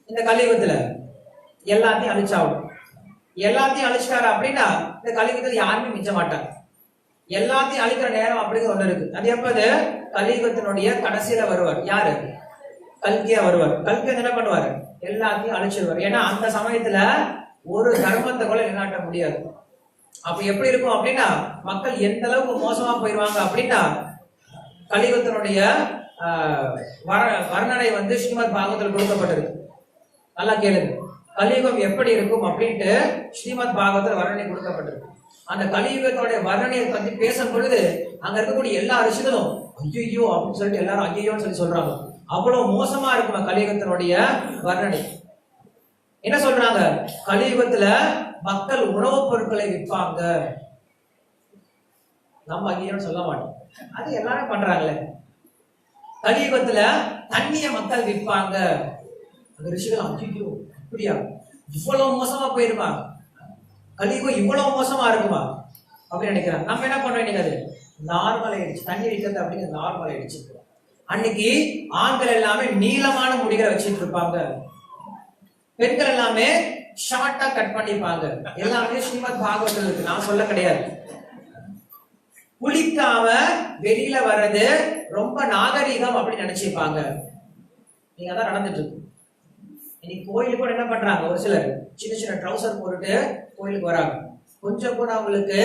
இந்த கலியுகத்துல எல்லாத்தையும் அழிச்சாகும். எல்லாத்தையும் அழிச்சிட்டாரு அப்படின்னா இந்த கலியுகத்துல யாருமே மிஞ்ச மாட்டாங்க. எல்லாத்தையும் அழிக்கிற நேரம் அப்படிங்கிற ஒண்ணு இருக்கு. அது எப்போது? கலியுகத்தினுடைய கடைசியில வருவார். யாரு? கல்கியா வருவார். கல்கி என்ன பண்ணுவாரு, எல்லாத்தையும் அழிச்சிருவார். ஏன்னா அந்த சமயத்துல ஒரு தர்மத்தை கூட நிலைநாட்ட முடியாது. அப்ப எப்படி இருக்கும் அப்படின்னா மக்கள் எந்த அளவுக்கு மோசமா போயிடுவாங்க அப்படின்னா கலியுகத்தினுடைய வர்ணனை வந்து ஸ்ரீமத் பாகவத்தில் கொடுக்கப்பட்டிருக்கு. நல்லா கேளுங்க, கலியுகம் எப்படி இருக்கும் அப்படின்ட்டு ஸ்ரீமத் பாகவத்தில் வர்ணனை கொடுக்கப்பட்டிருக்கு. அந்த கலியுகத்தோட வர்ணனையை பத்தி பேசும் பொழுது அங்க இருக்கக்கூடிய எல்லா ரிஷிகளும் ஐயோ அப்படின்னு சொல்லிட்டு எல்லாரும் ஐயோன்னு சொல்லி சொல்றாங்க. அவ்வளவு மோசமா இருக்கும் கலியுகத்தினுடைய வர்ணனை. என்ன சொல்றாங்க? கலியுகத்துல மக்கள் உணவுப் பொருட்களை விற்பாங்க. நம்ம ஐயோன்னு சொல்ல மாட்டோம், அது எல்லாரும் பண்றாங்களே. கலியுகத்துல தண்ணிய மக்கள் விற்பாங்க. அந்த ரிஷிகள் ஐயோ அப்படியா, இவ்வளவு மோசமா போயிருமா, கலியுகம் இவ்வளவு மோசமா இருக்குமா அப்படின்னு நினைக்கிறாங்க. நம்ம என்ன பண்ண வேண்டியது? நார்மல் ஆயிடுச்சு, தண்ணி விற்கிறது அப்படிங்கிறது நார்மல் ஆயிடுச்சு. அன்னைக்கு ஆண்கள் எல்லாமே நீளமான முடிகளை வச்சுட்டு இருப்பாங்க, பெண்கள் எல்லாமே ஷார்ட்டா கட் பண்ணிப்பாங்க. எல்லாமே ஸ்ரீமத் பாகவதம் இருக்கு, நான் சொல்ல கிடையாது. குளிக்காம வெளியில வர்றது ரொம்ப நாகரீகம் அப்படின்னு நினைச்சிருப்பாங்க. நீங்க அதான் நடந்துட்டு இருக்கு. இன்னைக்கு கோயிலுக்கு கூட என்ன பண்றாங்க, ஒரு சிலர் சின்ன சின்ன ட்ரௌசர் போட்டுட்டு கோயிலுக்கு வராங்க. கொஞ்சம் கூட அவங்களுக்கு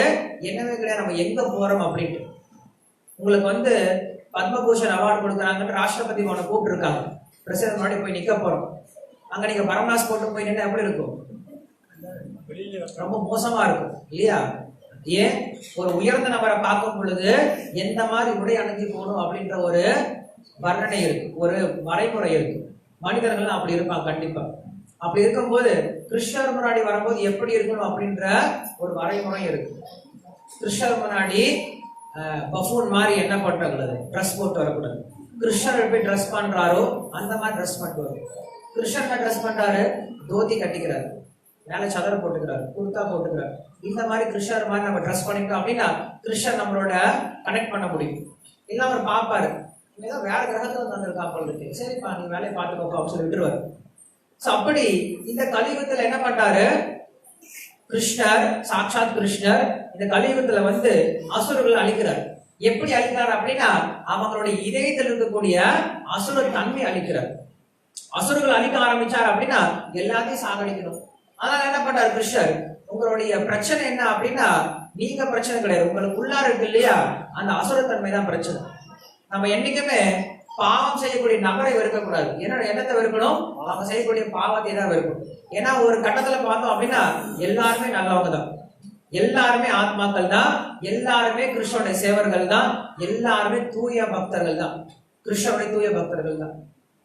என்னவே கிடையாது நம்ம எங்க போறோம் அப்படின்ட்டு. உங்களுக்கு பத்மபூஷன் அவார்டு கொடுக்குறாங்கன்னு ராஷ்டிரபதி பவனை கூப்பிட்டு இருக்காங்க. பிரசிடன்ட் முன்னாடி போய் நிக்க போறோம். அங்க நீங்க பரமநாஸ் போட்டு போய் நின்று எப்படி இருக்கும்? ரொம்ப மோசமா இருக்கும் இல்லையா? ஏன்? ஒரு உயர்ந்த நபரை பார்க்கும் பொழுது எந்த மாதிரி உடை அணிஞ்சு போகணும் அப்படின்ற ஒரு வர்ணனை இருக்கு, ஒரு வரைமுறை இருக்கு. மனிதர்கள் அப்படி இருப்பாங்க கண்டிப்பா. அப்படி இருக்கும்போது கிருஷ்ணர் முன்னாடி வரும்போது எப்படி இருக்கணும் அப்படின்ற ஒரு வரைமுறை இருக்கு. கிருஷ்ணர் முன்னாடி பஃபூன் மாதிரி என்ன பண்றாங்க, ட்ரெஸ் போட்டு வரக்கூடாது. கிருஷ்ணர் எப்படி ட்ரெஸ் பண்றாரோ அந்த மாதிரி ட்ரெஸ் பண்ணுவாரு. கிருஷ்ணர் ட்ரெஸ் பண்றாரு, தோத்தி கட்டிக்கிறாரு, மேல சதரை போட்டுக்கிறாரு, குர்தா போட்டுக்கிறாரு. இந்த மாதிரி கிருஷ்ணர் மாதிரி நம்ம ட்ரெஸ் பண்ணிட்டோம் அப்படின்னா கிருஷ்ணர் நம்மளோட கனெக்ட் பண்ண முடியும். இல்லை அவர் பார்ப்பாரு, ஏதோ வேற கிரகத்துல வந்திருக்கா போல இருக்கு, சரிப்பா நீ வேலையை பார்த்துக்கோப்பா அப்படின்னு சொல்லி விட்டுருவாரு. அப்படி இந்த கலியுகத்துல என்ன பண்றாரு கிருஷ்ணர், சாட்சாத் கிருஷ்ணர் இந்த கலியுகத்துல அசுரர்கள் அழிக்கிறார். எப்படி அழிக்கிறார் அப்படின்னா அவங்களுடைய இதயத்தில் இருக்கக்கூடிய அசுர தன்மை அழிக்கிறார். அசுரர்கள் அழிக்க ஆரம்பிச்சார் அப்படின்னா எல்லாத்தையும் சாகடிக்கணும். அதனால என்ன பண்றாரு கிருஷ்ணர், உங்களுடைய பிரச்சனை என்ன அப்படின்னா நீங்க பிரச்சனை கிடையாது, உங்களுக்கு உள்ளார இருக்கு இல்லையா அந்த அசுரத்தன்மை தான் பிரச்சனை. நம்ம என்னைக்குமே பாவம் செய்யக்கூடிய நபரை வெறுக்கக்கூடாது. என்னத்தை வெறுக்கணும்? அவங்க செய்யக்கூடிய பாவத்தை தான் வெறுக்கணும். ஏன்னா ஒரு கட்டத்துல பார்த்தோம் அப்படின்னா எல்லாருமே நல்லவங்க தான், எல்லாருமே ஆத்மாக்கள் தான், எல்லாருமே கிருஷ்ணனுடைய சேவர்கள் தான், எல்லாருமே தூய பக்தர்கள் தான், கிருஷ்ணனுடைய தூய பக்தர்கள் தான்.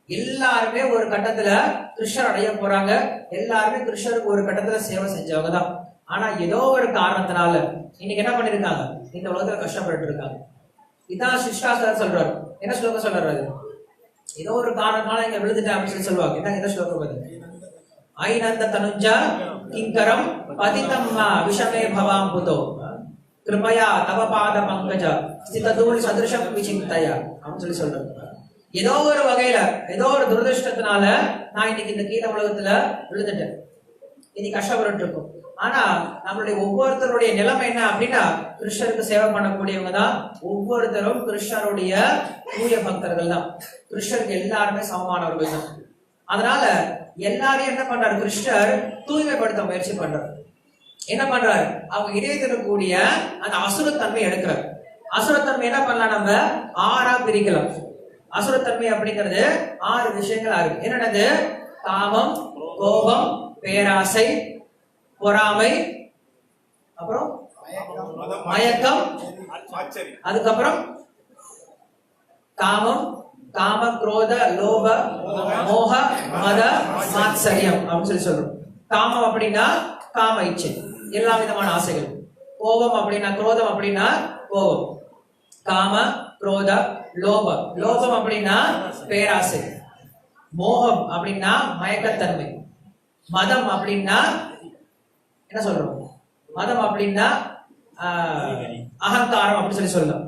எல்லாருமே ஒரு கட்டத்துல கிருஷ்ணர் அடைய போறாங்க, எல்லாருமே கிருஷ்ணருக்கு ஒரு கட்டத்துல சேவை செஞ்சவங்க தான். ஆனா ஏதோ ஒரு காரணத்தினால இன்னைக்கு என்ன பண்ணிருக்காங்க, இந்த உலகத்துல கஷ்டப்பட்டு இருக்காங்க. இதான் சிஷ்டாச்சாரியர் சொல்றாரு. என்ன ஸ்லோகம் சொல்றாரு? ஏதோ ஒரு காரணத்தினால இங்க விழுந்துட்டேன் அப்படின்னு சொல்லி சொல்லுவாங்க. என்ன இந்த ஸ்லோகம் பாருங்க. ஐநந்த தனுஜா கிங்கரம் பதிதம் விஷமே பவாம் புதோ கிருபயா தவ பாத பங்கஜ ஸ்திததூல் சதுருஷம் விசிந்தயா அப்படின்னு சொல்லி சொல்றாரு. ஏதோ ஒரு வகையில ஏதோ ஒரு துரதிருஷ்டத்தினால நான் இன்னைக்கு இந்த கீழ உலகத்துல விழுந்துட்டேன், இன்னைக்கு கஷ்டப்பட்டு இருக்கும். ஆனா நம்மளுடைய ஒவ்வொருத்தருடைய நிலைமை என்ன அப்படின்னா கிருஷ்ணருக்கு சேவை பண்ணக்கூடியவங்க தான். ஒவ்வொருத்தரும் கிருஷ்ணருடைய தூய பக்தர்கள் தான், கிருஷ்ணருக்கு எல்லாருமே சமமானவர்கள் தான். அதனால எல்லாரையும் என்ன பண்றாரு கிருஷ்ணர் தூய்மைப்படுத்த முயற்சி பண்றாரு. என்ன பண்றாரு, அவங்க இதயத்தில் இருக்கக்கூடிய அந்த அசுரத்தன்மை எடுக்கிறார். அசுரத்தன்மை என்ன பண்ணலாம், நம்ம 6ஆ பிரிக்கலாம். அசுரத்தன்மை அப்படிங்கிறது 6 விஷயங்களா இருக்கு. என்னது? காமம், கோபம், பேராசை, பொறாமை, அப்புறம் மயக்கம், அதுக்கப்புறம் காமம், காம குரோத லோப மோக மத மாத்சரியம் அப்படின்னு சொல்லி சொல்றோம். காமம் அப்படின்னா காம இச்சை, எல்லா விதமான ஆசைகள். கோபம் அப்படின்னா குரோதம் அப்படின்னா கோபம். காம குரோத லோபம், லோபம் அப்படின்னா பேராசை. மோகம் அப்படின்னா மயக்கத்தன்மை. மதம் அப்படின்னா என்ன சொல்றோம், மதம் அப்படின்னா அகங்காரம் அப்படின்னு சொல்லி சொல்லலாம்.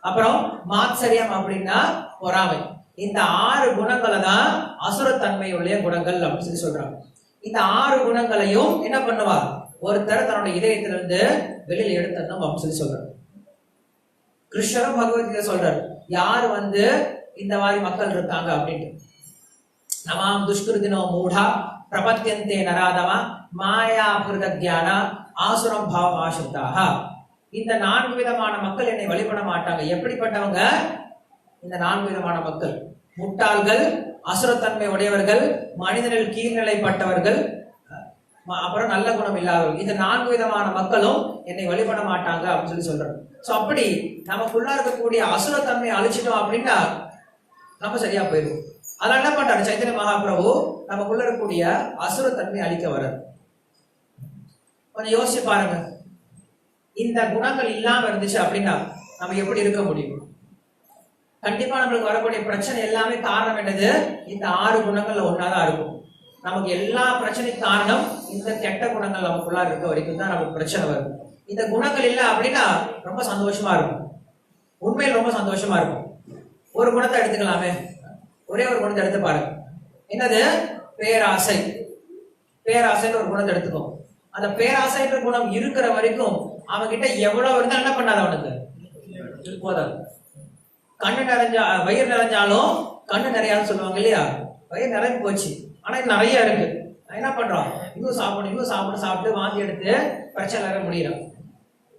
அப்புறம் மாத்சரியம் அப்படின்னா பொறாமை. இந்த 6 குணங்களை தான் அசுரத்தன்மையுடைய குணங்கள் அப்படின்னு சொல்லி சொல்றாங்க. இந்த 6 குணங்களையும் என்ன பண்ணுவா, ஒருத்தர் தன்னுடைய இதயத்திலிருந்து வெளியில எடுத்தணும் அப்படின்னு சொல்லி சொல்றாரு. கிருஷ்ணரும் பகவத்கீதை சொல்றாரு, யாரு இந்த மாதிரி மக்கள் இருக்காங்க அப்படின்ட்டு. நமாம் துஷ்கிருதினோ மூடா பிரபத்தியந்தே நராதமா மாயா புருத ஞான ஆசுரம் பாவம் ஆசுத்தாக. இந்த 4 விதமான மக்கள் என்னை வழிபட மாட்டாங்க. எப்படிப்பட்டவங்க? இந்த 4 விதமான மக்கள்: முட்டாள்கள், அசுரத்தன்மை உடையவர்கள், மனிதர்கள் கீழ்நிலைப்பட்டவர்கள், அப்புறம் நல்ல குணம் இல்லாதவர்கள், இந்த 4 விதமான மக்களும் என்னை வழிபட மாட்டாங்க அப்படின்னு சொல்றாங்க. சோ அப்படி நமக்குள்ள இருக்கக்கூடிய அசுரத்தன்மையை அழிச்சிட்டோம் அப்படின்னா நம்ம சரியா போயிடும். அதனால என்ன பண்றாரு சைத்தன்ய மகாபிரபு, நமக்குள்ள இருக்கக்கூடிய அசுரத்தன்மை அழிக்க வர்றாரு. கொஞ்சம் யோசிச்சு பாருங்க, இந்த குணங்கள் இல்லாம இருந்துச்சு அப்படின்னா நம்ம எப்படி இருக்க முடியும்? கண்டிப்பா நம்மளுக்கு வரக்கூடிய பிரச்சனை எல்லாமே காரணம் என்னது? இந்த 6 குணங்கள்ல ஒன்னாதான் இருக்கும். நமக்கு எல்லா பிரச்சனைக்கும் காரணம் இந்த கெட்ட குணங்கள் நமக்குள்ள இருக்க வரைக்கும் தான் நமக்கு பிரச்சனை வரும். இந்த குணங்கள் இல்லை அப்படின்னா ரொம்ப சந்தோஷமா இருக்கும், உண்மையில் ரொம்ப சந்தோஷமா இருக்கும். ஒரு குணத்தை எடுத்துக்கலாமே, ஒரே ஒரு குணத்தை எடுத்து பாருங்க. என்னது? பேராசை. பேராசைன்னு ஒரு குணத்தை எடுத்துக்கோ. அந்த பேராசைன்ற குணம் இருக்கிற வரைக்கும் அவன்கிட்ட எவ்வளவு இருந்தா என்ன பண்ணாது, அவனுக்கு போதாது. கண்ணு நிறைஞ்சா வயிறு நிறைஞ்சாலும் கண்ணு நிறையாதுன்னு சொல்லுவாங்க இல்லையா? வயிறு நிறைஞ்சு போச்சு, ஆனா இது நிறைய இருக்கு, என்ன பண்றோம்? இன்னும் சாப்பிட்டு வாந்தி எடுத்து பிரச்சனை முடியலாம்.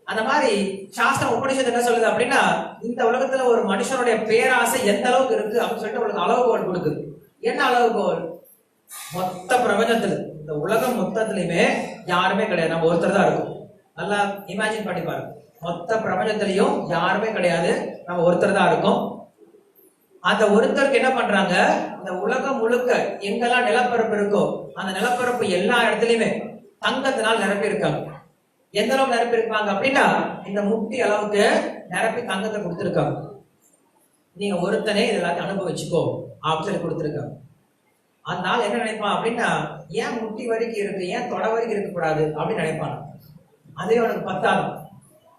அந்த மாதிரி சாஸ்திரம் உபநிஷத்து என்ன சொல்லுது அப்படின்னா, இந்த உலகத்துல ஒரு மனுஷனுடைய பேராசை எந்த அளவுக்கு இருக்கு அப்படின்னு சொல்லிட்டு உங்களுக்கு அளவுகோல் கொடுக்குது. என்ன அளவுகோல்? மொத்த பிரபஞ்சத்துல, இந்த உலகம் மொத்தத்திலுமே யாருமே கிடையாது, நம்ம ஒருத்தர் தான் இருக்கும். நல்லா இமேஜின் பண்ணி பாருங்க, மொத்த பிரபஞ்சத்திலையும் யாருமே கிடையாது, நம்ம ஒருத்தர் தான் இருக்கும். அந்த ஒருத்தருக்கு என்ன பண்றாங்க, இந்த உலகம் முழுக்க எங்கெல்லாம் நிலப்பரப்பு இருக்கோ அந்த நிலப்பரப்பு எல்லா இடத்துலயுமே தங்கத்தினால் நிரப்பி இருக்காங்க. எந்த அளவுக்கு நிரப்பி இருப்பாங்க அப்படின்னா, இந்த முட்டி அளவுக்கு நிரப்பி தங்கத்தை கொடுத்துருக்காங்க. நீங்க ஒருத்தனே இதெல்லாத்தையும் அனுபவிச்சுக்கோ அப்படின்னு சொல்லி கொடுத்துருக்காங்க. அதனால என்ன நினைப்பான் அப்படின்னா, ஏன் முட்டி வரைக்கும் இருக்கு, ஏன் தொட வரைக்கும் இருக்கக்கூடாது அப்படின்னு நினைப்பான். அதே அவனுக்கு பத்தாது.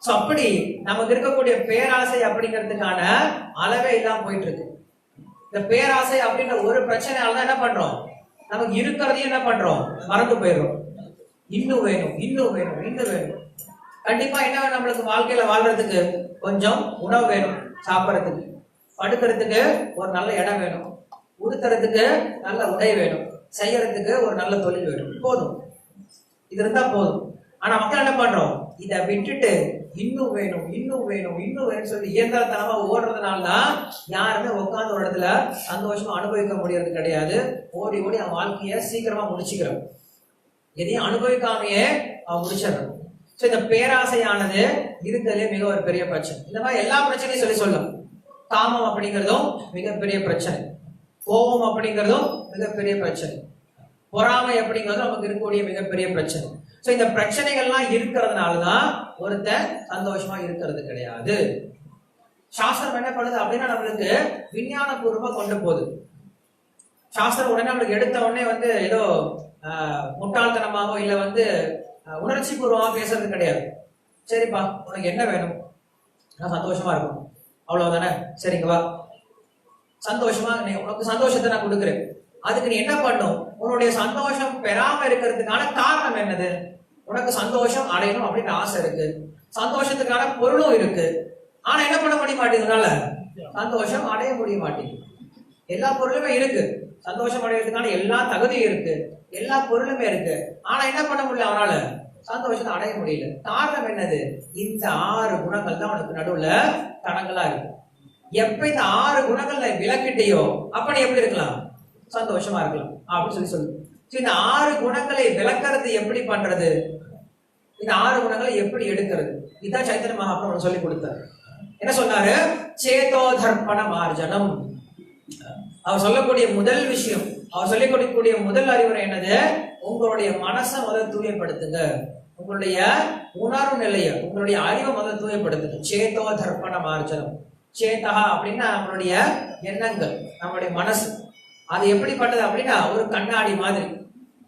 சோ அப்படி நமக்கு இருக்கக்கூடிய பேராசை அப்படிங்கிறதுக்கான அளவே இல்லாம போயிட்டு இருக்கு. இந்த பேராசை அப்படின்ற ஒரு பிரச்சனையாலதான் என்ன பண்றோம், நமக்கு இருக்கிறதையும் என்ன பண்றோம், மறந்து போயிடுறோம். இன்னும் வேணும், இன்னும் வேணும், இன்னும் வேணும். கண்டிப்பா என்ன வேணும் நம்மளுக்கு வாழ்க்கையில வாழ்றதுக்கு? கொஞ்சம் உணவு வேணும், சாப்பிட்றதுக்கு, படுக்கிறதுக்கு ஒரு நல்ல இடம் வேணும், உடுத்துறதுக்கு நல்ல உடை வேணும், செய்யறதுக்கு ஒரு நல்ல தொழில் வேணும். போதும், இது இருந்தா போதும். ஆனா மக்கள் என்ன பண்றோம், இதை விட்டுட்டு இன்னும் வேணும், இன்னும் வேணும், இன்னும் வேணும்னு சொல்லி இயந்திரத்தனமா ஓடுறதுனாலதான் யாருமே உட்கார்ந்த ஒரு இடத்துல சந்தோஷமா அனுபவிக்க முடியறது கிடையாது. ஓடி ஓடி அவன் வாழ்க்கைய சீக்கிரமா முடிச்சுக்கிறோம், எதையும் அனுபவிக்காமையே அவன் முடிச்சிடறான். சோ இந்த பேராசையானது இருக்கிறதுலே மிக ஒரு பெரிய பிரச்சனை. இந்த மாதிரி எல்லா பிரச்சனையும் சொல்லலாம். காமம் அப்படிங்கிறதும் மிகப்பெரிய பிரச்சனை, கோபம் அப்படிங்கிறதும் மிகப்பெரிய பிரச்சனை, பொறாமை அப்படிங்கிறதும் நமக்கு இருக்கக்கூடிய மிகப்பெரிய பிரச்சனை. சோ இந்த பிரச்சனைகள்லாம் இருக்கிறதுனாலதான் ஒருத்தன் சந்தோஷமா இருக்கிறது கிடையாது. சாஸ்திரம் என்ன பண்ணுது அப்படின்னா, நம்மளுக்கு விஞ்ஞான பூர்வமா கொண்டு போகுது. சாஸ்திரம் உடனே நம்மளுக்கு எடுத்த உடனே ஏதோ முட்டாள்தனமாவோ இல்ல உணர்ச்சி பூர்வமா பேசுறது கிடையாது. சரிப்பா, உனக்கு என்ன வேணும்? நான் சந்தோஷமா இருக்கணும், அவ்வளவுதானே, சரிங்க வா, சந்தோஷமா உனக்கு சந்தோஷத்தை நான் கொடுக்குறேன். அதுக்கு நீ என்ன பண்ணும், உன்னுடைய சந்தோஷம் பெறாம இருக்கிறதுக்கான காரணம் என்னது? உனக்கு சந்தோஷம் அடையணும் அப்படின்னு ஆசை இருக்கு, சந்தோஷத்துக்கான பொருளும் இருக்கு, ஆனா என்ன பண்ண முடிய மாட்டேங்குதுனால சந்தோஷம் அடைய முடிய மாட்டேங்குது. எல்லா பொருளுமே இருக்கு, சந்தோஷம் அடைகிறதுக்கான எல்லா தகுதியும் இருக்கு, எல்லா பொருளுமே இருக்கு, ஆனா என்ன பண்ண முடியல, அவனால சந்தோஷத்தை அடைய முடியல. காரணம் என்னது? இந்த 6 குணங்கள் தான் அவனுக்கு நடுவுல தடங்களா இருக்கு. எப்ப இந்த 6 குணங்கள்ல விலக்கிட்டையோ அப்ப நீ எப்படி இருக்கலாம், சந்தோஷமா இருக்கலாம் அப்படின்னு சொல்லு. இந்த 6 குணங்களை விளக்கிறது எப்படி பண்றது, இந்த 6 குணங்களை எப்படி எடுக்கிறது, இதுதான் சைத்தன்ய மகாபிரபு சொல்லி கொடுத்தார். என்ன சொன்னாரு? சேதோ தர்ப்பண மார்ஜனம். அவர் சொல்லக்கூடிய முதல் விஷயம், அவர் சொல்லிக் கொடுக்கக்கூடிய முதல் அறிவுரை என்னது? உங்களுடைய மனசை முதல் தூயப்படுத்துங்க, உங்களுடைய உணர்வு நிலைய, உங்களுடைய அறிவை முதல் தூயப்படுத்துங்க. சேதோ தர்ப்பண மார்ஜனம். சேதா அப்படின்னா நம்மளுடைய எண்ணங்கள், நம்மளுடைய மனசு. அது எப்படிப்பட்டது அப்படின்னா ஒரு கண்ணாடி மாதிரி.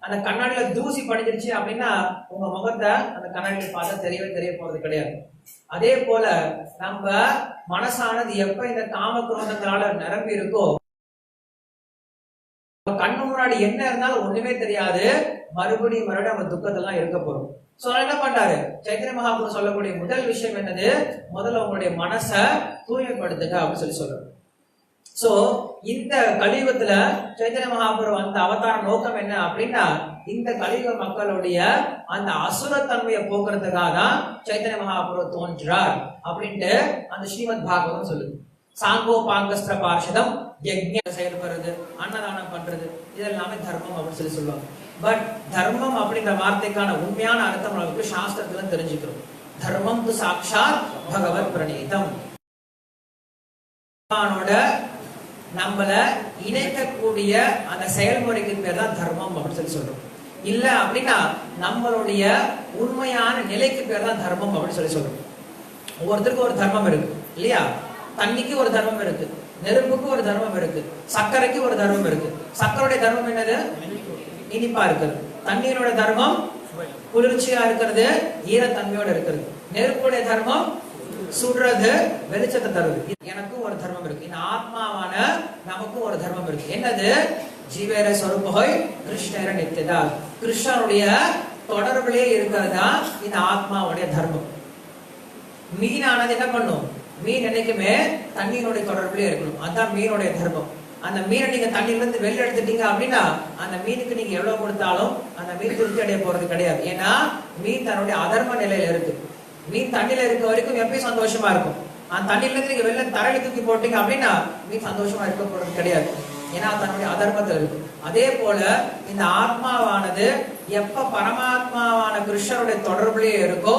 அந்த கண்ணாடியில தூசி படிஞ்சிருச்சு அப்படின்னா உங்க முகத்தை அந்த கண்ணாடியில பார்த்தா தெரிய போறது கிடையாது. அதே போல நம்ம மனசானது எப்ப இந்த காம குரோதங்களால நிரம்பி இருக்கோ, கண்ணு முன்னாடி என்ன இருந்தாலும் ஒண்ணுமே தெரியாது, மறுபடியும் நம்ம துக்கத்தெல்லாம் இருக்க போறோம். சோ என்ன பண்றாரு சைத்தன்ய மகாபிரபு சொல்லக்கூடிய முதல் விஷயம் என்னது? முதல்ல உங்களுடைய மனசை தூய்மைப்படுத்துங்க அப்படின்னு சொல்றாரு. சோ இந்த கலியுகத்துல சைத்தன்ய மகாபிரபு அந்த அவதார நோக்கம் என்ன அப்படின்னா, இந்த கலியுக மக்களுடைய அந்த அசுரத்தன்மையை போக்குறதுக்காக தான் சைத்தன்ய மகாபிரபு தோன்றார் அப்படின்ட்டு அந்த ஸ்ரீமத் பாகவதம் சொல்லுது. சாங்கோ பாங்கஸ்திர பார்ஷதம், யஜ்ஞ செயல்படுறது, அன்னதானம் பண்றது, இதெல்லாமே தர்மம் அப்படின்னு சொல்லுவாங்க. பட் தர்மம் அப்படின்ற வார்த்தைக்கான உண்மையான அர்த்தம் நமக்கு சாஸ்திரத்துல தெரிஞ்சுக்கிறோம். தர்மம் து சாட்சாத் பகவத் பிரணீதம். நம்மள இணைக்கக்கூடிய அந்த செயல்முறைக்கு பேர் தான் தர்மம் அப்படின்னு சொல்லி சொல்றோம். இல்ல அப்படின்னா நம்மளுடைய உண்மையான நிலைக்கு பேர் தான் தர்மம் அப்படின்னு சொல்லி சொல்றோம். ஒவ்வொருத்தருக்கும் ஒரு தர்மம் இருக்கு இல்லையா? தண்ணிக்கு ஒரு தர்மம் இருக்கு, நெருப்புக்கு ஒரு தர்மம் இருக்கு, சர்க்கரைக்கு ஒரு தர்மம் இருக்கு. சர்க்கரையுடைய தர்மம் என்னது? இனிப்பா இருக்கிறது. தண்ணீரோட தர்மம் குளிர்ச்சியா இருக்கிறது, ஈரத்தன்மையோட இருக்கிறது. நெருப்புடைய தர்மம் சுடுறது, வெளிச்சத்தை தருது. எனக்கும் ஒரு தர்மம் இருக்கு. இந்த ஆத்மாவான நமக்கும் ஒரு தர்மம் இருக்கு. என்னது? ஜீவேர சொரூபஹோய் கிருஷ்ணர நித்தியதா. கிருஷ்ணனுடைய தொடர்பிலே இருக்கிறதா இந்த ஆத்மாவுடைய தர்மம். மீனானது என்ன பண்ணும்? மீன் என்னைக்குமே தண்ணீருடைய தொடர்பிலே இருக்கணும். அதான் மீனுடைய தர்மம். அந்த மீனை நீங்க தண்ணியில இருந்து வெளில எடுத்துட்டீங்க அப்படின்னா அந்த மீனுக்கு நீங்க எவ்வளவு கொடுத்தாலும் அந்த மீன் திருப்தி அடைய போறது கிடையாது. ஏன்னா மீன் தன்னுடைய அதர்ம நிலையில இருக்கு. மீன் தண்ணியில இருக்க வரைக்கும் எப்பயும் சந்தோஷமா இருக்கும். அந்த தண்ணியில இருந்து நீங்க வெளில தரையில தூக்கி போட்டீங்க அப்படின்னா மீன் சந்தோஷமா இருக்க போறது கிடையாது. ஏன்னா தன்னுடைய அதர்மத்தில் இருக்கு. அதே போல இந்த ஆத்மாவானது எப்ப பரமாத்மாவான கிருஷ்ணருடைய தொடர்புலயே இருக்கோ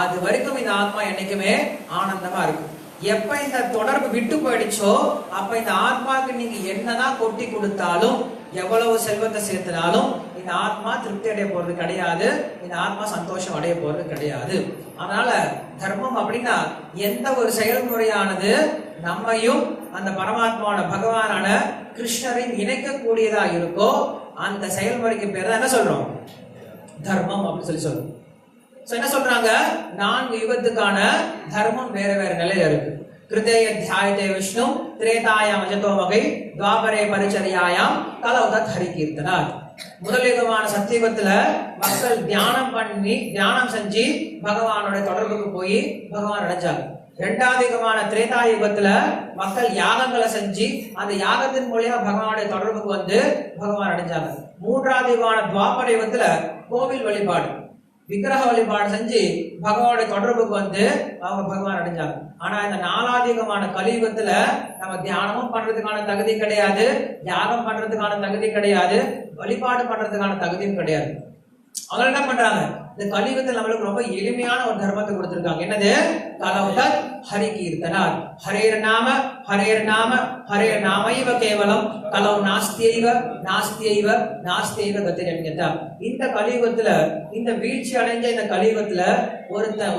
அது வரைக்கும் இந்த ஆத்மா என்னைக்குமே ஆனந்தமா இருக்கும். எப்ப இந்த தொடர்பு விட்டு போயிடுச்சோ அப்ப இந்த ஆத்மாவுக்கு நீங்க என்னதான் கொட்டி கொடுத்தாலும் எவ்வளவு செல்வத்தை சேர்த்தினாலும் இந்த ஆத்மா திருப்தி அடைய போறது கிடையாது. இந்த ஆத்மா சந்தோஷம் அடைய போறது கிடையாது. அதனால தர்மம் அப்படின்னா எந்த ஒரு செயல்முறையானது நம்மையும் அந்த பரமாத்மாவோட பகவானான கிருஷ்ணரையும் இணைக்கக்கூடியதா இருக்கோ அந்த செயல்முறைக்கு பேர் தான் என்ன சொல்றோம்? தர்மம் அப்படின்னு சொல்லி சொல்றோம். என்ன சொல்றாங்க? 4 யுகத்துக்கான தர்மம் வேற வேற நிலையில இருக்கு. கிருதேய தியாயதே விஷ்ணு திரேதாயாம் அஜதோமகை துவாபரே பரிச்சரியாயாம் கலௌதத் ஹரி கீர்த்தனார். முதல் யுகமான சத்தியுகத்துல மக்கள் தியானம் செஞ்சு பகவானோட தொடர்புக்கு போய் பகவான் அடைஞ்சாங்க. 2வது யுகமான திரேதா யுகத்துல மக்கள் யாகங்களை செஞ்சு அந்த யாகத்தின் மூலியமா பகவானுடைய தொடர்புக்கு வந்து பகவான் அடைஞ்சாங்க. 3வது யுகமான துவாபர யுகத்துல கோவில் வழிபாடு விக்கிரக வழிபாடு செஞ்சு பகவானுடைய தொடர்புக்கு வந்து அவங்க பகவான் அடைஞ்சாங்க. ஆனா இந்த 4வது யுகமான கலியுகத்துல நம்ம தியானமும் பண்றதுக்கான தகுதி கிடையாது, யாகம் பண்றதுக்கான தகுதி கிடையாது, வழிபாடு பண்றதுக்கான தகுதியும் கிடையாது. அவங்க என்ன பண்றாங்க? இந்த கலியுகத்தில் நம்மளுக்கு ரொம்ப எளிமையான ஒரு தர்மத்தை கொடுத்திருக்காங்க. என்னது? கலௌதத் ஹரி கீர்த்தனார். ஹரேர் நாம ஹரேர் நாமைவ கேவலம் கலௌ நாஸ்தியைவ கதிரன்யதா. இந்த கலியுகத்துல இந்த வீழ்ச்சி அடைஞ்ச இந்த கலியுகத்துல